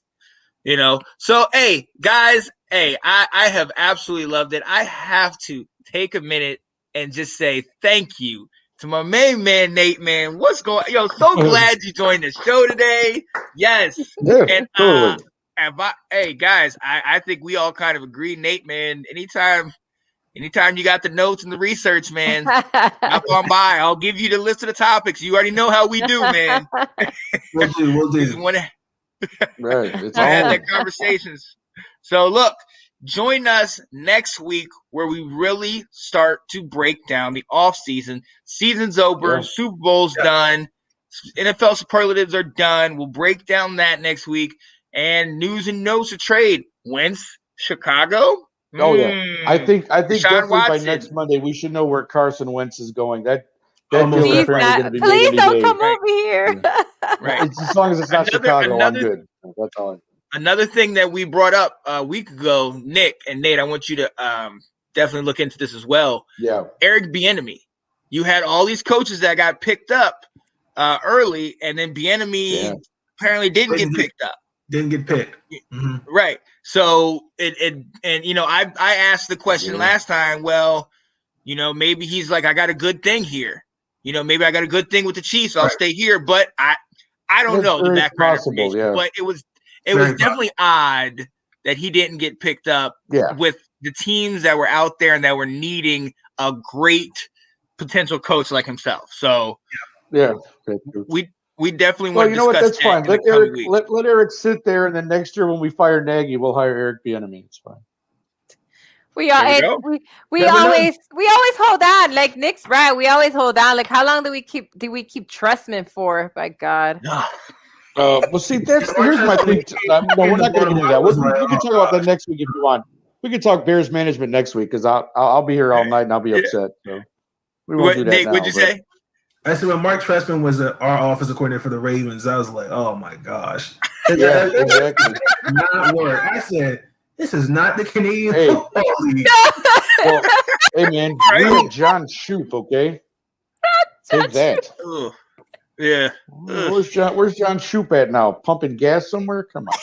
So, hey, guys, I have absolutely loved it. I have to take a minute and just say thank you to my main man, Nate, man. What's going on? So glad you joined the show today. Yes. Yeah, and totally. Hey guys, I think we all kind of agree, Nate, man. Anytime you got the notes and the research, man, hop on by. I'll give you the list of the topics. You already know how we do, man. We'll do. Right. It's I had on. that conversations. So look, join us next week where we really start to break down the off season. Season's over, Yeah. Super Bowl's done, NFL superlatives are done. We'll break down that next week. And news and notes of trade. Wentz, Chicago. Oh yeah, I think Deshaun definitely Watson. by next Monday we should know where Carson Wentz is going. That Almost deal is Please, apparently going to be made please any don't day. come over here. Right. It's, as long as it's not Chicago, I'm good. That's all. Another thing that we brought up a week ago, Nick and Nate, I want you to definitely look into this as well. Yeah. Eric Bieniemy. You had all these coaches that got picked up early, and then Bieniemy apparently didn't get picked up. Didn't get picked. Mm-hmm. Right. So I asked the question last time. Well, maybe he's like, I got a good thing here. Maybe I got a good thing with the Chiefs. I'll stay here. But I don't know the background information. But it was definitely odd that he didn't get picked up with the teams that were out there and that were needing a great potential coach like himself. So we definitely want to discuss That's fine. Let Eric sit there, and then next year when we fire Nagy, we'll hire Eric Bieniemy. It's fine. We always hold on. Like Nick's right. We always hold on. Like how long do we keep Trustman for? By God. Well, see, here's my thing. No, we're not going to get into that. We can talk about that next week if you want. We can talk Bears management next week because I'll be here all night and I'll be upset. So we won't do that Nate, now, what'd you say? I said when Mark Trestman was our offensive coordinator for the Ravens, I was like, oh my gosh. Yeah, exactly. Not work. I said, this is not the Canadian Football League. Well, hey man, we have John Shoop, okay? Take that. Ugh. Yeah. Where's John Shoop at now? Pumping gas somewhere? Come on.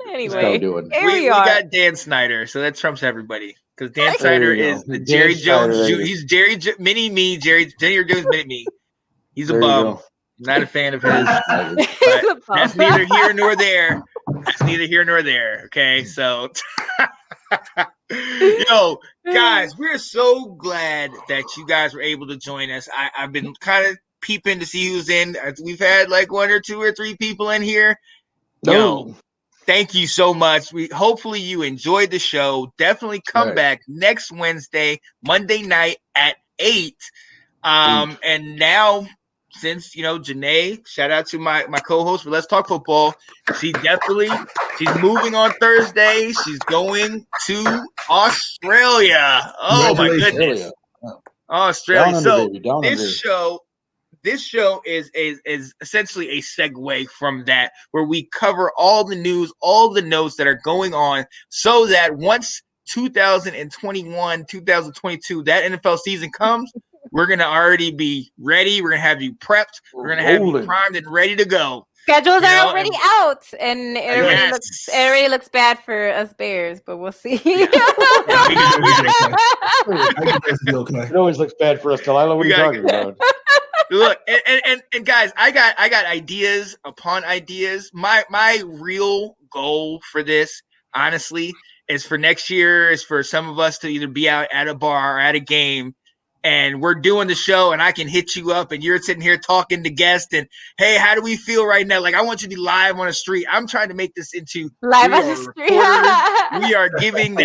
Anyway, we got Dan Snyder, so that trumps everybody. Because Dan Snyder is the Jerry Jones. He's Jerry Mini Me. Jerry Jones Mini Me. He's a bum. Not a fan of his. But that's neither here nor there. Okay, so guys, we're so glad that you guys were able to join us. I've been kind of peeping to see who's in. We've had like 1 or 2 or 3 people in here. Thank you so much. Hopefully you enjoyed the show. Definitely come back next Monday night at 8. And now, since Janae, shout out to my co-host for Let's Talk Football. She's moving on Thursday. She's going to Australia. Oh my goodness. Australia. So this show is essentially a segue from that, where we cover all the news, all the notes that are going on, so that once 2021, 2022, that NFL season comes, we're going to already be ready. We're going to have you prepped. We're going to have you primed and ready to go. Schedules are already out, and it already looks bad for us Bears, but we'll see. It always looks bad for us, Delilah. What are you talking about? Look, and guys, I got ideas upon ideas. My real goal for this, honestly, is for next year is for some of us to either be out at a bar or at a game, and we're doing the show, and I can hit you up, and you're sitting here talking to guests, and hey, how do we feel right now? Like, I want you to be live on the street. I'm trying to make this into live on the street. We are getting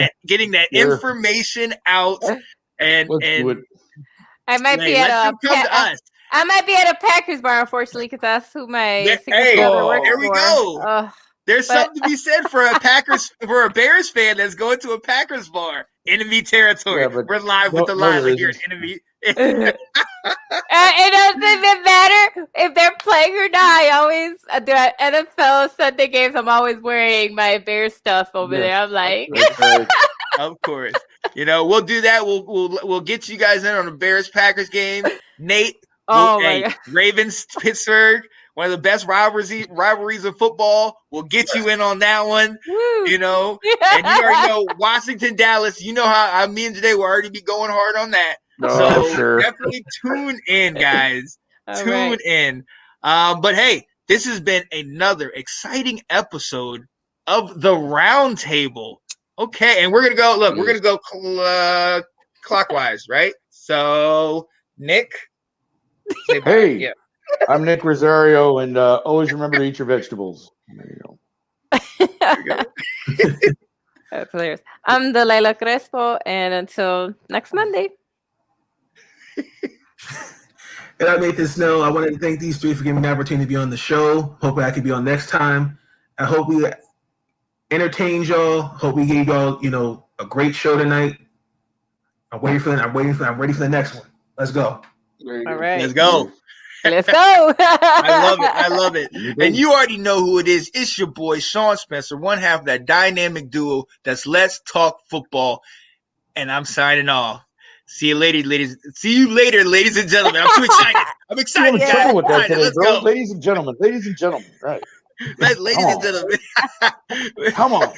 that information out, and I might be at I might be at a Packers bar, unfortunately, because that's who my there we go. There's something to be said for a Bears fan that's going to a Packers bar. Enemy territory. We're live with Delilah here at Enemy. It doesn't even matter if they're playing or not. The NFL Sunday games, I'm always wearing my Bears stuff over there. I'm like, of course. We'll do that. We'll get you guys in on the Bears Packers game. Nate. Ravens, Pittsburgh, one of the best rivalries of football. We'll get you in on that one. Woo. And you already know Washington, Dallas. You know how me and Janae will already be going hard on that. Definitely tune in, guys. Tune in. But hey, this has been another exciting episode of the Roundtable. Okay, and we're gonna go. Look, we're gonna go clockwise, right? So, Nick. Hey, yeah. I'm Nick Rosario, and always remember to eat your vegetables. There you go. There you go. That's hilarious. I'm Delilah Crespo, and until next Monday. And I'm Nathan Snell. I wanted to thank these three for giving me the opportunity to be on the show. Hopefully I can be on next time. I hope we entertained y'all. Hope we gave y'all, a great show tonight. I'm ready for the next one. Let's go. All right. Let's go. Let's go. I love it. And you already know who it is. It's your boy, Sean Spencer, one half of that dynamic duo that's Let's Talk Football. And I'm signing off. See you later, ladies and gentlemen. I'm too excited. I'm excited. I'm in trouble with that today, Let's bro. go. Ladies and gentlemen. Right. Ladies and gentlemen. Come on.